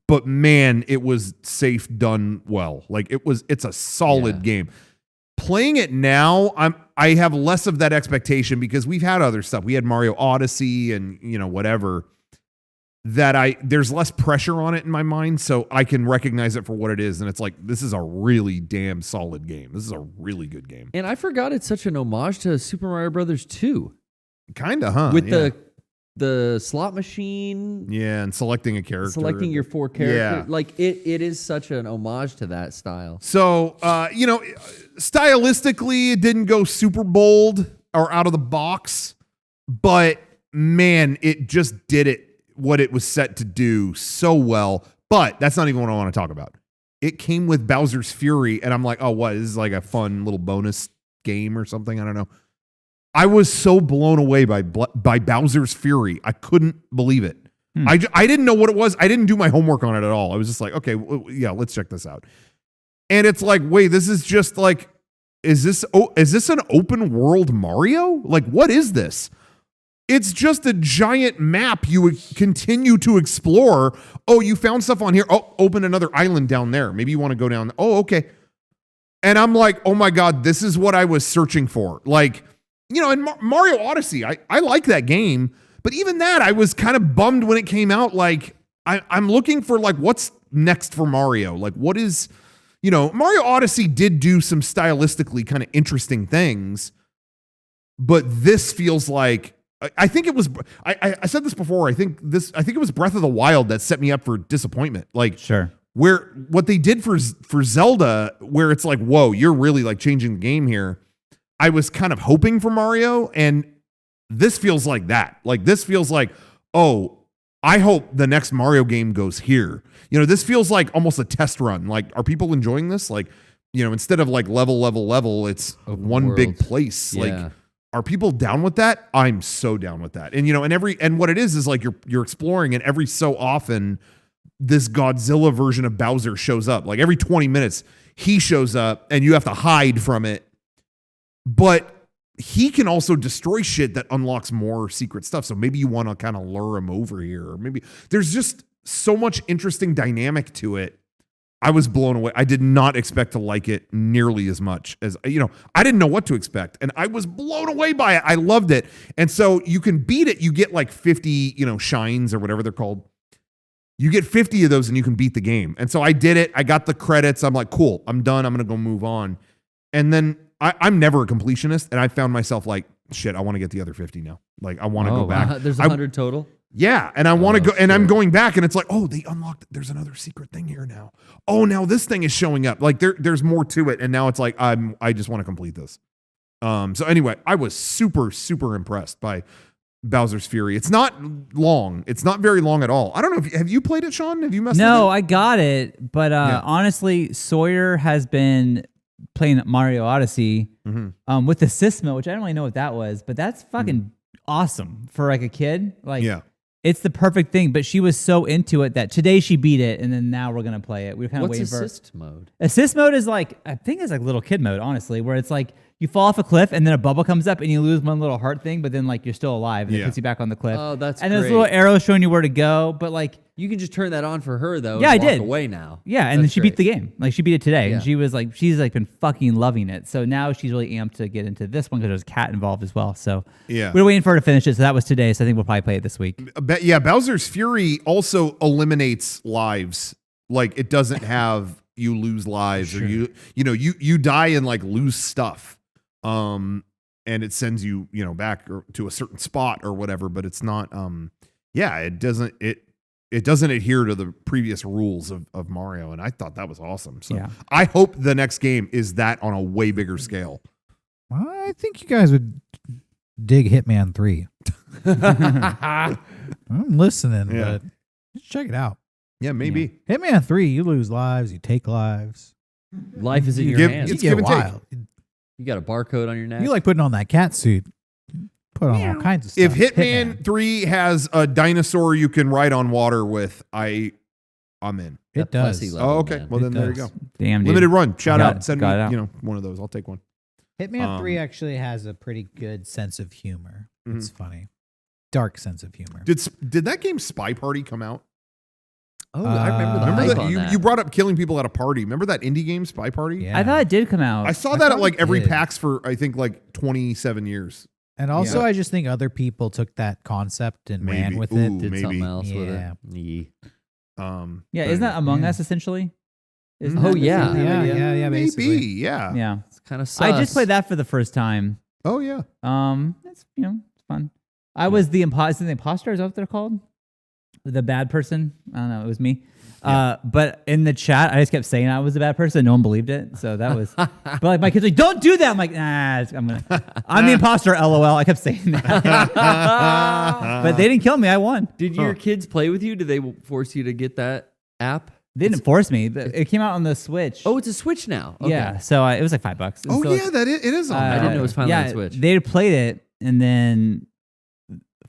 But man, it was safe done well. Like it's a solid game. Playing it now, I have less of that expectation because we've had other stuff. We had Mario Odyssey and whatever. There's less pressure on it in my mind, so I can recognize it for what it is. And it's like, this is a really damn solid game. This is a really good game. And I forgot it's such an homage to Super Mario Brothers 2 Kinda, huh? with Yeah. the slot machine, Yeah, and selecting a character. selecting your 4 characters. Yeah. Like it is such an homage to that style. So, stylistically, it didn't go super bold or out of the box, but man, it just did what it was set to do so well. But that's not even what I want to talk about. It came with Bowser's Fury, and I'm like, oh, what? This is like a fun little bonus game or something. I don't know. I was so blown away by Bowser's Fury. I couldn't believe it. I didn't know what it was. I didn't do my homework on it at all. I was just like, okay, yeah, let's check this out. And it's like, wait, this is just like, is this an open world Mario? Like, what is this? It's just a giant map you would continue to explore. Oh, you found stuff on here. Oh, open another island down there. Maybe you want to go down. Oh, okay. And I'm like, oh my God, this is what I was searching for. Like, in Mario Odyssey, I like that game. But even that, I was kind of bummed when it came out. Like, I'm looking for like, what's next for Mario? Like, what is, Mario Odyssey did do some stylistically kind of interesting things. but this feels like I think it was. I said this before. I think it was Breath of the Wild that set me up for disappointment. Like Sure. where what they did for Zelda, where it's like, whoa, you're really like changing the game here. I was kind of hoping for Mario, and this feels like that. Like this feels like, oh, I hope the next Mario game goes here. You know, this feels like almost a test run. Like, are people enjoying this? Like, you know, instead of like level, it's Open one world. big place. Yeah. Like, are people down with that? I'm so down with that. And you know, and what it is like you're exploring, and every so often this Godzilla version of Bowser shows up. Like every 20 minutes he shows up and you have to hide from it. But he can also destroy shit that unlocks more secret stuff. So maybe you want to kind of lure him over here. Or maybe there's just so much interesting dynamic to it. I was blown away. I did not expect to like it nearly as much as, you know, I didn't know what to expect. And I was blown away by it. I loved it. And so you can beat it. You get like 50, you know, shines or whatever they're called. You get 50 of those and you can beat the game. And so I did it. I got the credits. I'm like, cool, I'm done. I'm going to go move on. And then I'm never a completionist. And I found myself like, shit, I want to get the other 50 now. Like I want to go back. There's 100 total. Yeah. And I want to go, and shit. I'm going back and it's like, oh, they unlocked, there's another secret thing here now. Oh, now this thing is showing up. Like there's more to it. And now it's like, I just want to complete this. So anyway, I was super, super impressed by Bowser's Fury. It's not long. It's not very long at all. I don't know if have you played it, Sean? Have you messed with it? No, I got it, but honestly, Sawyer has been playing Mario Odyssey with the assist mode, which I don't really know what that was, but that's fucking awesome for like a kid. Like, Yeah. it's the perfect thing. But she was so into it that today she beat it, and then now we're gonna play it. We're kind of What's waiting for assist mode? assist mode. Is like, I think it's like little kid mode, honestly, where it's like you fall off a cliff and then a bubble comes up and you lose one little heart thing, but then like you're still alive and it Yeah. puts you back on the cliff. Oh, that's and there's great. little arrows showing you where to go, but like. You can just turn that on for her though. Yeah, and I walk did. away now. Yeah, and then That's she great. beat the game. Like she beat it today, Yeah. and she's like been fucking loving it. So now she's really amped to get into this one because there's a cat involved as well. So Yeah. we're waiting for her to finish it. So that was today. So I think we'll probably play it this week. Yeah, Bowser's Fury also eliminates lives. Like it doesn't have you lose lives or you die and like lose stuff. And it sends you, you know, back to a certain spot or whatever, but it's not it doesn't adhere to the previous rules of Mario, and I thought that was awesome. So Yeah. I hope the next game is that on a way bigger scale. I think you guys would dig Hitman 3. I'm listening, Yeah. but just check it out. Yeah, maybe. Hitman 3, you lose lives, you take lives. Life is in your give- hands. It's You give get and take. wild. You got a barcode on your neck. You like putting on that cat suit. Put on all kinds of stuff. If Hitman 3 has a dinosaur you can ride on water with, I'm in. It That does. pussy level, Oh, okay. man. well, then It there you does. go. Damn, dude. Limited run. Shout Got out. it. Send Got me, it out. you know, one of those. I'll take one. Hitman 3 actually has a pretty good sense of humor. It's funny. Dark sense of humor. Did that game Spy Party come out? Oh, I remember the Remember hype that on that. you brought up killing people at a party. Remember that indie game Spy Party? Yeah. I thought it did come out. I saw I that at thought like it every did. PAX for I think like 27 years. And also, Yeah. I just think other people took that concept and ran Maybe. with Ooh. it. Did maybe. something else with Yeah. it. Yeah. yeah, but isn't that anyway. Among Yeah. Us essentially? Isn't Oh, that the yeah. same Yeah, idea? yeah, Maybe, basically. yeah. Yeah. It's kind of I just played that for the first time. Oh yeah. It's it's fun. I was the imposter. Is that what they're called? The bad person. I don't know. It was me. But in the chat, I just kept saying I was a bad person. No one believed it. So that was. But like my kids were like, don't do that. I'm like, nah. I'm the imposter. LOL. I kept saying that. But they didn't kill me. I won. Did your kids play with you? Did they force you to get that app? They didn't force me. It came out on the Switch. Oh, it's a Switch now. Okay. yeah. So it was like $5. And Oh so, yeah, it is on. uh, there. I didn't know it was finally yeah, on Switch. They played it, and then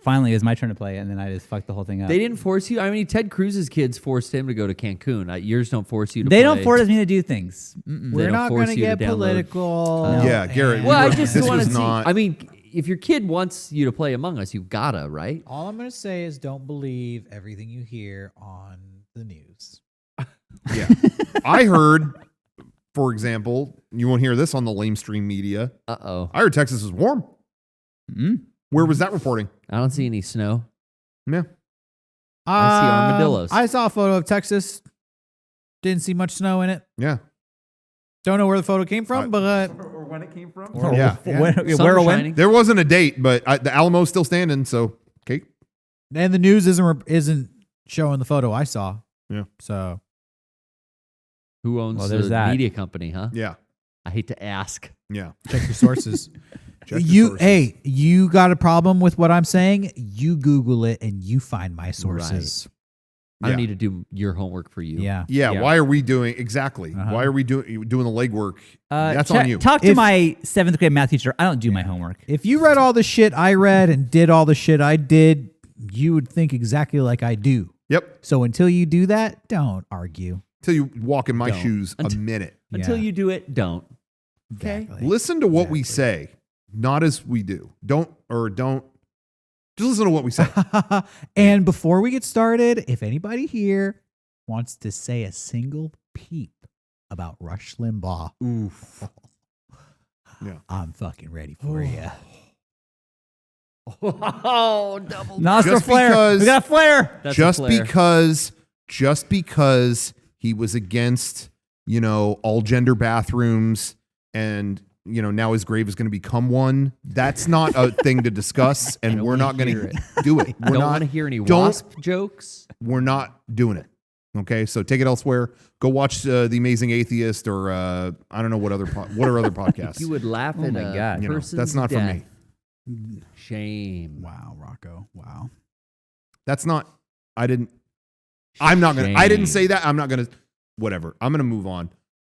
finally it was my turn to play it, and then I just fucked the whole thing up. They didn't force you. I mean, Ted Cruz's kids forced him to go to Cancun. Yours don't force you to. They play. don't force me to do things. Mm-mm. They We're don't not force going to you to get download. political. Yeah, Garrett, and- Well, I This just was want to see. not- I mean, if your kid wants you to play Among Us, you gotta, right? All I'm going to say is don't believe everything you hear on the news. Yeah. I heard, for example, you won't hear this on the lamestream media. Uh-oh. I heard Texas was warm. Mm. Where was that reporting? I don't see any snow. Yeah. I see armadillos. I saw a photo of Texas. Didn't see much snow in it. Yeah. Don't know where the photo came from, but or when it came from. Yeah. Where or when? shining. There wasn't a date, but the Alamo's still standing. So, okay. And the news isn't showing the photo I saw. Yeah. So Who owns Well, there's the that. media company, huh? Yeah. I hate to ask. Yeah. check your sources. Check your sources. Hey, you got a problem with what I'm saying? You Google it and you find my sources. I Yeah. don't need to do your homework for you. Yeah. Yeah, Yeah. why are we doing exactly? Uh-huh. Why are we doing the legwork? That's on you. Talk to If- my 7th grade math teacher. I don't do my homework. If you read all the shit I read and did all the shit I did, you would think exactly like I do. Yep. So until you do that, don't argue. Till you walk in my Don't. shoes a minute. Until Yeah. you do it, don't. Exactly. Listen to what we say, not as we do. Don't. Just listen to what we say. And before we get started, if anybody here wants to say a single peep about Rush Limbaugh, Oof. Yeah. I'm fucking ready for you. Oh, double. Nostril Just flare. because- We got a flare. That's a just flare. because he was against, all gender bathrooms and, now his grave is going to become one. That's not a thing to discuss, and we're not going hear to do it. We're Don't not want to hear any don't- wasp jokes. We're not doing it. Okay, so take it elsewhere. Go watch The Amazing Atheist, or I don't know what other podcasts. You would laugh Oh at my a God. person's That's not for death. me. Shame. Wow, Rocco. Wow. That's not. I didn't say that. I'm not gonna. Whatever. I'm gonna move on.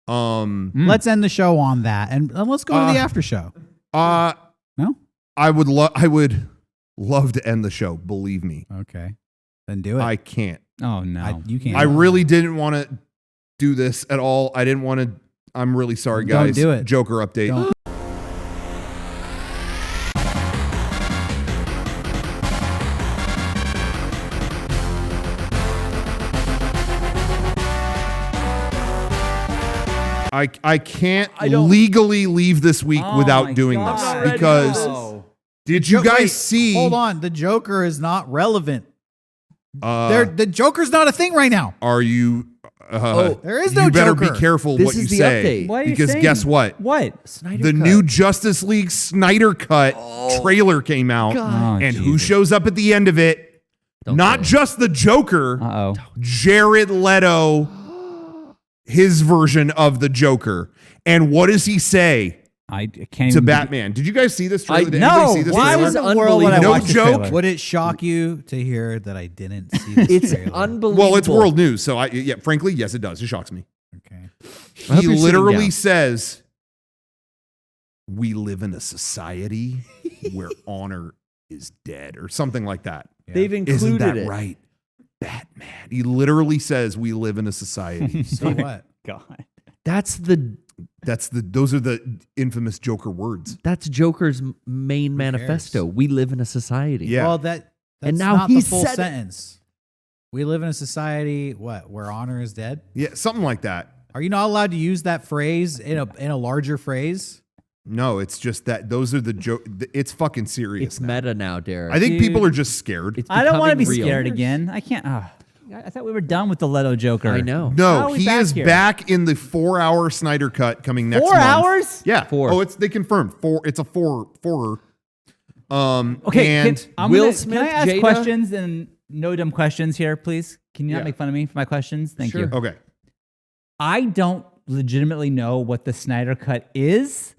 Let's end the show on that, and let's go to the after show. No? I would love to end the show. Believe me, Okay, then do it. I can't. Oh no. You can't. I really didn't want to do this at all. I didn't want to. I'm really sorry, Don't guys. do it. Joker update. Don't. I can't legally leave this week Oh without my doing God. this because Oh. did you guys Wait, see? Hold on. The Joker is not relevant. Uh, The Joker's not a thing right now. are you? There is no You better Joker. be careful This what you is the say update. What are you because saying? guess what? What? Snyder The cut. new Justice League Snyder cut trailer came out, Oh, and who Jesus. shows up at the end of it? Don't Not say it. just the Joker, Uh-oh. Jared Leto, his version of the Joker. And what does he say I can't to even Batman? Did you guys see this trailer? Did No. anybody see this Why trailer? was the world when I No watched the joke. trailer? Would it shock you to hear that I didn't see this It's trailer? unbelievable. Well, it's world news, so frankly, yes, it does. It shocks me. Okay. I hope He you're sitting literally down. says, "We live in a society where honor is dead," or something like that. They've included Isn't that it. right, Batman? He literally says, "We live in a society." So what? God. Those are the infamous Joker words. That's Joker's main manifesto. We live in a society. Yeah. Well, that's And now not he the full said it. sentence. We live in a society, where honor is dead? Yeah, something like that. Are you not allowed to use that phrase in a larger phrase? No, it's just that those are the joke. It's fucking serious. It's now. meta now, Derek. I think Dude. people are just scared. It's I don't want to be becoming real. scared again. I can't. I thought we were done with the Leto Joker. I know. How No, are we he back is here? back in the 4-hour Snyder cut coming next 4 month. hours? Yeah. 4. Oh, they confirmed 4. It's a 4-er. Okay, and Will can Smith, I ask Jada? questions and no dumb questions here, please? Can you not Yeah. make fun of me for my questions? Thank Sure. you. okay. I don't legitimately know what the Snyder Cut is.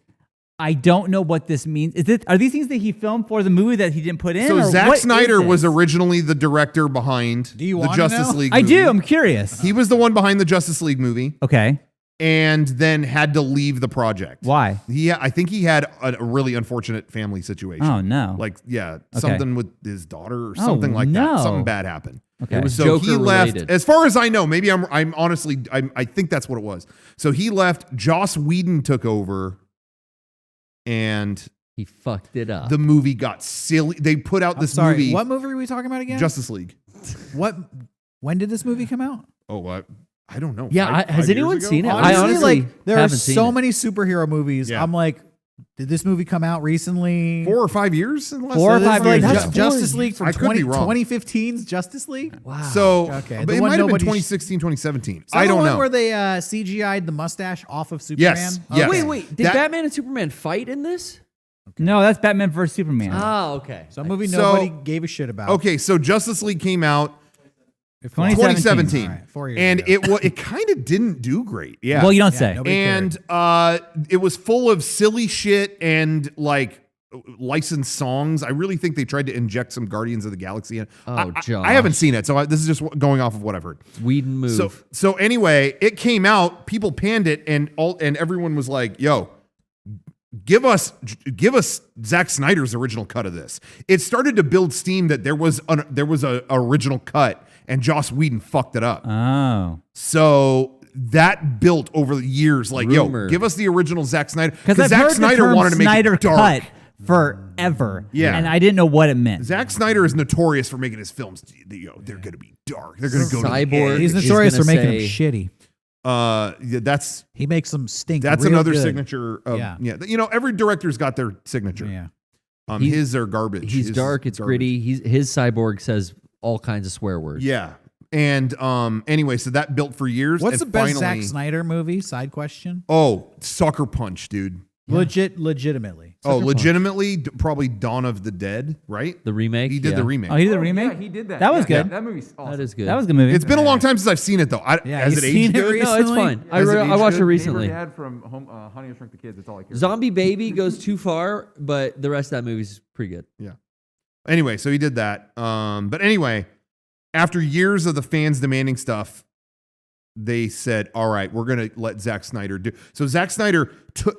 I don't know what this means. Are these things that he filmed for the movie that he didn't put in? So or Zack what is Snyder was this? originally the director behind Do you the wanna Justice know? League I movie. do. I'm curious. He was the one behind the Justice League movie Okay. and then had to leave the project. Why? I think he had a really unfortunate family situation. Oh no. Something with his daughter or Oh, something like no. that. Something bad happened. Okay. It was So he Joker left. related. As far as I know, maybe I'm honestly I think that's what it was. So he left. Joss Whedon took over, and He fucked it up. the movie got silly. They put out I'm this sorry. movie, What movie are we talking about again? Justice League. When did this movie come out? Oh, I don't know. Yeah, has Five years anyone ago? seen it? I honestly like there are haven't seen so it. many superhero movies. Yeah. I'm like, Did this movie come out recently? 4 or 5 years. In the last 4 or So this 5 is like years. Ju- That's Justice League from I could be wrong. 2015's Justice League. Wow. So, Okay, but the it one might have been nobody- 2016, 2017. Is that I the don't one know. where they CGI'd the mustache off of Superman? Yes, Okay. yes. Wait. Did That- Batman and Superman fight in this? No, that's Batman vs Superman. Oh, okay. So a movie So- nobody gave a shit about. Okay, so Justice League came out 2017. 2017, All right, 4 years and ago. it kind of didn't do great. Yeah. Well, you don't Yeah, say. nobody cared. And it was full of silly shit and like licensed songs. I really think they tried to inject some Guardians of the Galaxy in. Oh, Josh. I haven't seen it, so this is just going off of what I've heard. Whedon move. So anyway, it came out, people panned it, and everyone was like, "Yo, give us Zack Snyder's original cut of this." It started to build steam that there was a original cut, and Joss Whedon fucked it up. Oh. So that built over the years, like, Rumor. yo, give us the original Zack Snyder. Because I've Zack heard Snyder the term wanted to make Snyder it dark. cut forever. Yeah. And I didn't know what it meant. Zack Snyder is notorious for making his films. They're going to be dark. They're going to go to the Cyborg. edge. He's He's notorious for gonna making them say- shitty. Yeah, that's He makes them stink. That's real another good. signature of Yeah. You know, every director's got their signature. Yeah. He's- His are garbage. He's His dark. is It's garbage. gritty. His cyborg says all kinds of swear words. Yeah. And anyway, so that built for years. What's the and best finally, Zack Snyder movie? Side question. Oh, Sucker Punch, dude. Legitimately. Legitimately, probably Dawn of the Dead, right? The remake. He did the remake. Oh, he did the remake? Yeah, he did that. That was Yeah, good. That movie's awesome. That is good. That was a good movie. It's been a long time since I've seen it, though. Yeah, Has you've it seen aged it good? recently? No, it's fine. Has it I aged watched it good? recently. Neighbor Dad from Honey, I Shrunk the Kids. That's all I care. Zombie Baby goes too far, but the rest of that movie's pretty good. Yeah. Anyway, so he did that. But anyway, after years of the fans demanding stuff, they said, all right, we're going to let Zack Snyder do. So Zack Snyder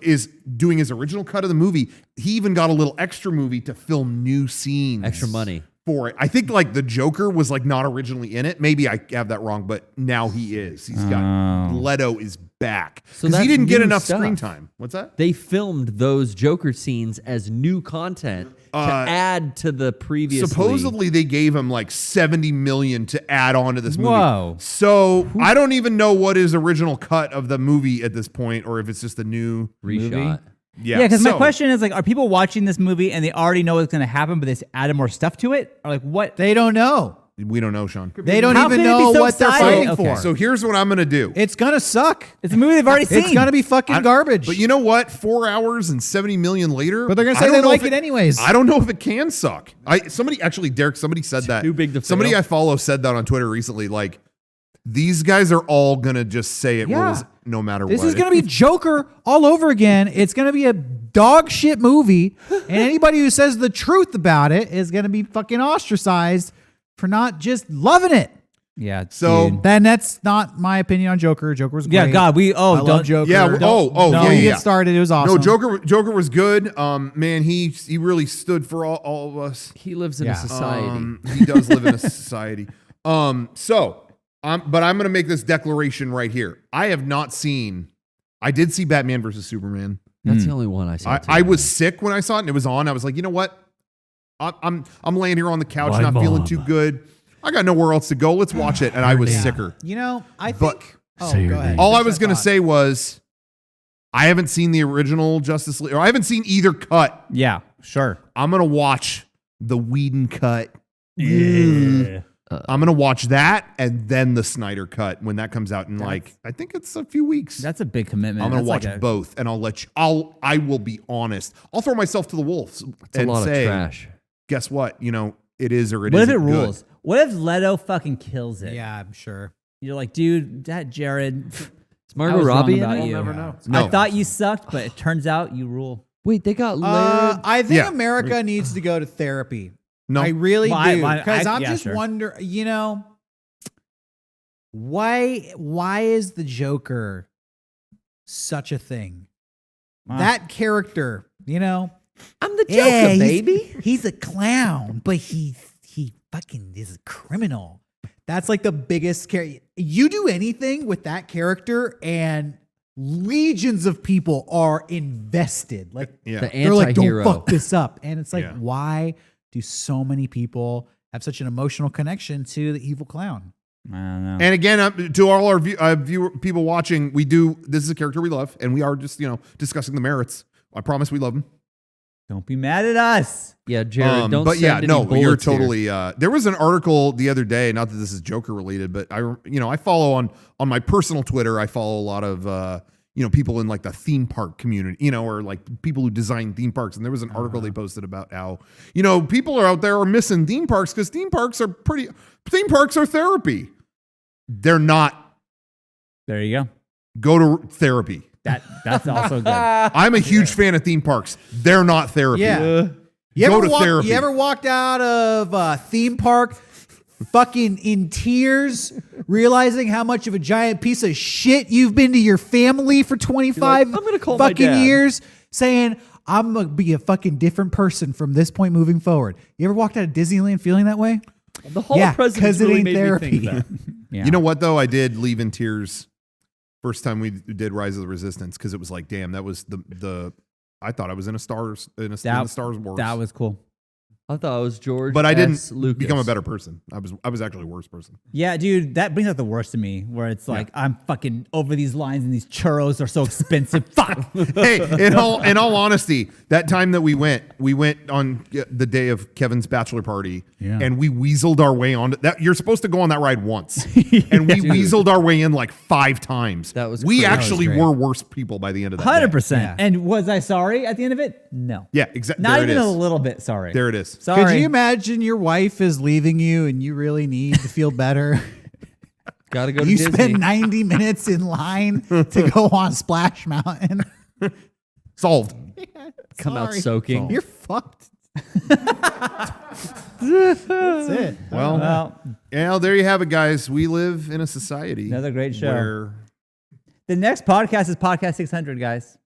is doing his original cut of the movie. He even got a little extra movie to film new scenes. Extra money. For it. I think like the Joker was like not originally in it. Maybe I have that wrong, but now he is. He's got Leto is back. So Because he that's didn't get new enough stuff. screen time. What's that? They filmed those Joker scenes as new content to add to the previous. Supposedly they gave him like 70 million to add on to this movie. Whoa. So I don't even know what his original cut of the movie at this point, or if it's just a new. reshot. Yeah, Yeah, because my so- question is like, are people watching this movie and they already know what's going to happen, but they just added more stuff to it? Or like what? They don't know. We don't know, Sean. They don't How even can it be know so what they're exciting? fighting Okay. for. So here's what I'm gonna do. It's gonna suck. It's a movie they've already seen. It's gonna be fucking garbage. But you know what? 4 hours and 70 million later. But they're gonna I say don't they know like if it anyways. I don't know if it can suck. Somebody said that. Too big to Somebody fail. I follow said that on Twitter recently. Like, these guys are all gonna just say it Yeah. rolls no matter This what. is going to be Joker all over again. It's going to be a dog shit movie. And anybody who says the truth about it is going to be fucking ostracized for not just loving it. Yeah. So- dude. Then that's not my opinion on Joker. Joker was great. Yeah, God, I don't love Joker. Yeah, Don't yeah, get yeah. started. It was awesome. No, Joker was good. Man, he really stood for all of us. He lives in Yeah. a society. He does live in a society. But I'm gonna make this declaration right here. I did see Batman versus Superman. That's the only one I saw. I was sick when I saw it and it was on. I was like, you know what? I'm laying here on the couch, My not feeling mom. too good. I got nowhere else to go. Let's watch it. And I was Yeah. sicker. You know, I But- think. Oh, go ahead. All I Finish was that gonna thought. say was, I haven't seen the original Justice League, or I haven't seen either cut. Yeah, sure. I'm gonna watch the Whedon cut. Yeah. I'm gonna watch that and then the Snyder cut when that comes out in like I think it's a few weeks. That's a big commitment. I'm gonna That's watch like a- both, and I will be honest. I'll throw myself to the wolves It's a and lot say, of trash. guess what? You know, it is or it What if isn't it good. rules? What if Leto fucking kills it? Yeah, I'm sure. You're like, dude, that Jared. Is I Margot was wrong Robbie in about it? you. We'll never know. No. I thought you sucked, but it turns out you rule. Wait, they got Lara. I think Yeah. America needs to go to therapy. No, I really Well, do. I- Because I'm yeah, just sure. wonder, you know, why is the Joker such a thing? Wow. That character, you know, I'm the Joker, yeah, baby. He's a clown, but he fucking is a criminal. That's like the biggest character. You do anything with that character, and legions of people are invested. Like yeah. The they're like, don't anti-hero. fuck this up. And it's like, Yeah. why do so many people have such an emotional connection to the evil clown? I don't know. And again, to all our people watching, this is a character we love, and we are just discussing the merits. I promise we love them. Don't be mad at us. Yeah, Jared, don't but send yeah, any no, you're bullets here. totally. There was an article the other day. Not that this is Joker related, but I follow on my personal Twitter. I follow a lot of people in like the theme park community, or like people who design theme parks. And there was an article they posted about how people are out there are missing theme parks because theme parks are therapy. They're not. There you go. Go to therapy. That's also good. I'm a huge fan of theme parks. They're not therapy. Yeah. Go to therapy. You ever walked out of a theme park fucking in tears, realizing how much of a giant piece of shit you've been to your family for 25 I'm gonna call my fucking dad. years, saying, I'm going to be a fucking different person from this point moving forward? You ever walked out of Disneyland feeling that way? The Hall Yeah, of Presidents 'cause it really ain't made therapy. me think that. Yeah. You know what though? I did leave in tears first time we did Rise of the Resistance because it was like, damn, that was the. I thought I was in the Star Wars. That was cool. I thought it was George. but I didn't S. Lucas. become a better person. I was actually a worse person. Yeah, dude, that brings out the worst in me where it's like, I'm fucking over these lines and these churros are so expensive. Fuck. Hey, in all honesty, that time that we went on the day of Kevin's bachelor party, and we weaseled our way on that. You're supposed to go on that ride once, and we weaseled our way in like 5 times. That was we crazy. actually That was were worse people by the end of that. day. 100%. Yeah. And was I sorry at the end of it? No. Yeah, exactly. Not There it even a is. little bit sorry. There it is. Sorry. Could you imagine your wife is leaving you and you really need to feel better? Gotta go to You Disney. spend 90 minutes in line to go on Splash Mountain. Solved. Come out Sorry. soaking. You're fucked. That's it. Well, there you have it, guys. We live in a society. Another great show. Where, The next podcast is podcast 600, guys.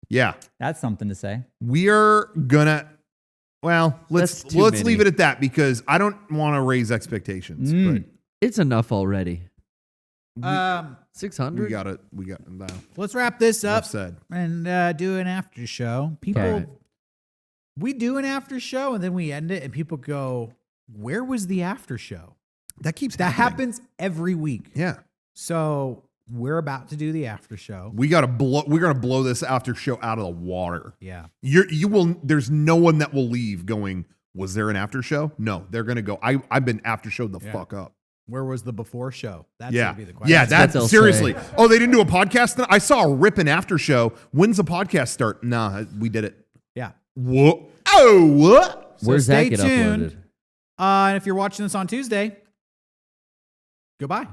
yeah, That's something to say. we are gonna. Well, let's That's too many. leave it at that because I don't want to raise expectations. It's enough already. But 600. we got it. Let's wrap this up Enough said. and do an after show. People, Okay. we do an after show and then we end it, and people go, "Where was the after show?" That keeps That happening. happens every week. Yeah, So we're about to do the after show. we're gonna blow this after show out of the water. Yeah. You will. There's no one that will leave going, was there an after show? No, they're gonna go. I've been after showed the fuck up. Where was the before show? That's Yeah, gonna be the question. yeah. That's what That they'll seriously. say. Oh, they didn't do a podcast. I saw a ripping after show. When's the podcast start? Nah, we did it. Yeah. What? Oh, what? So Where's stay that get tuned. uploaded? And if you're watching this on Tuesday, goodbye.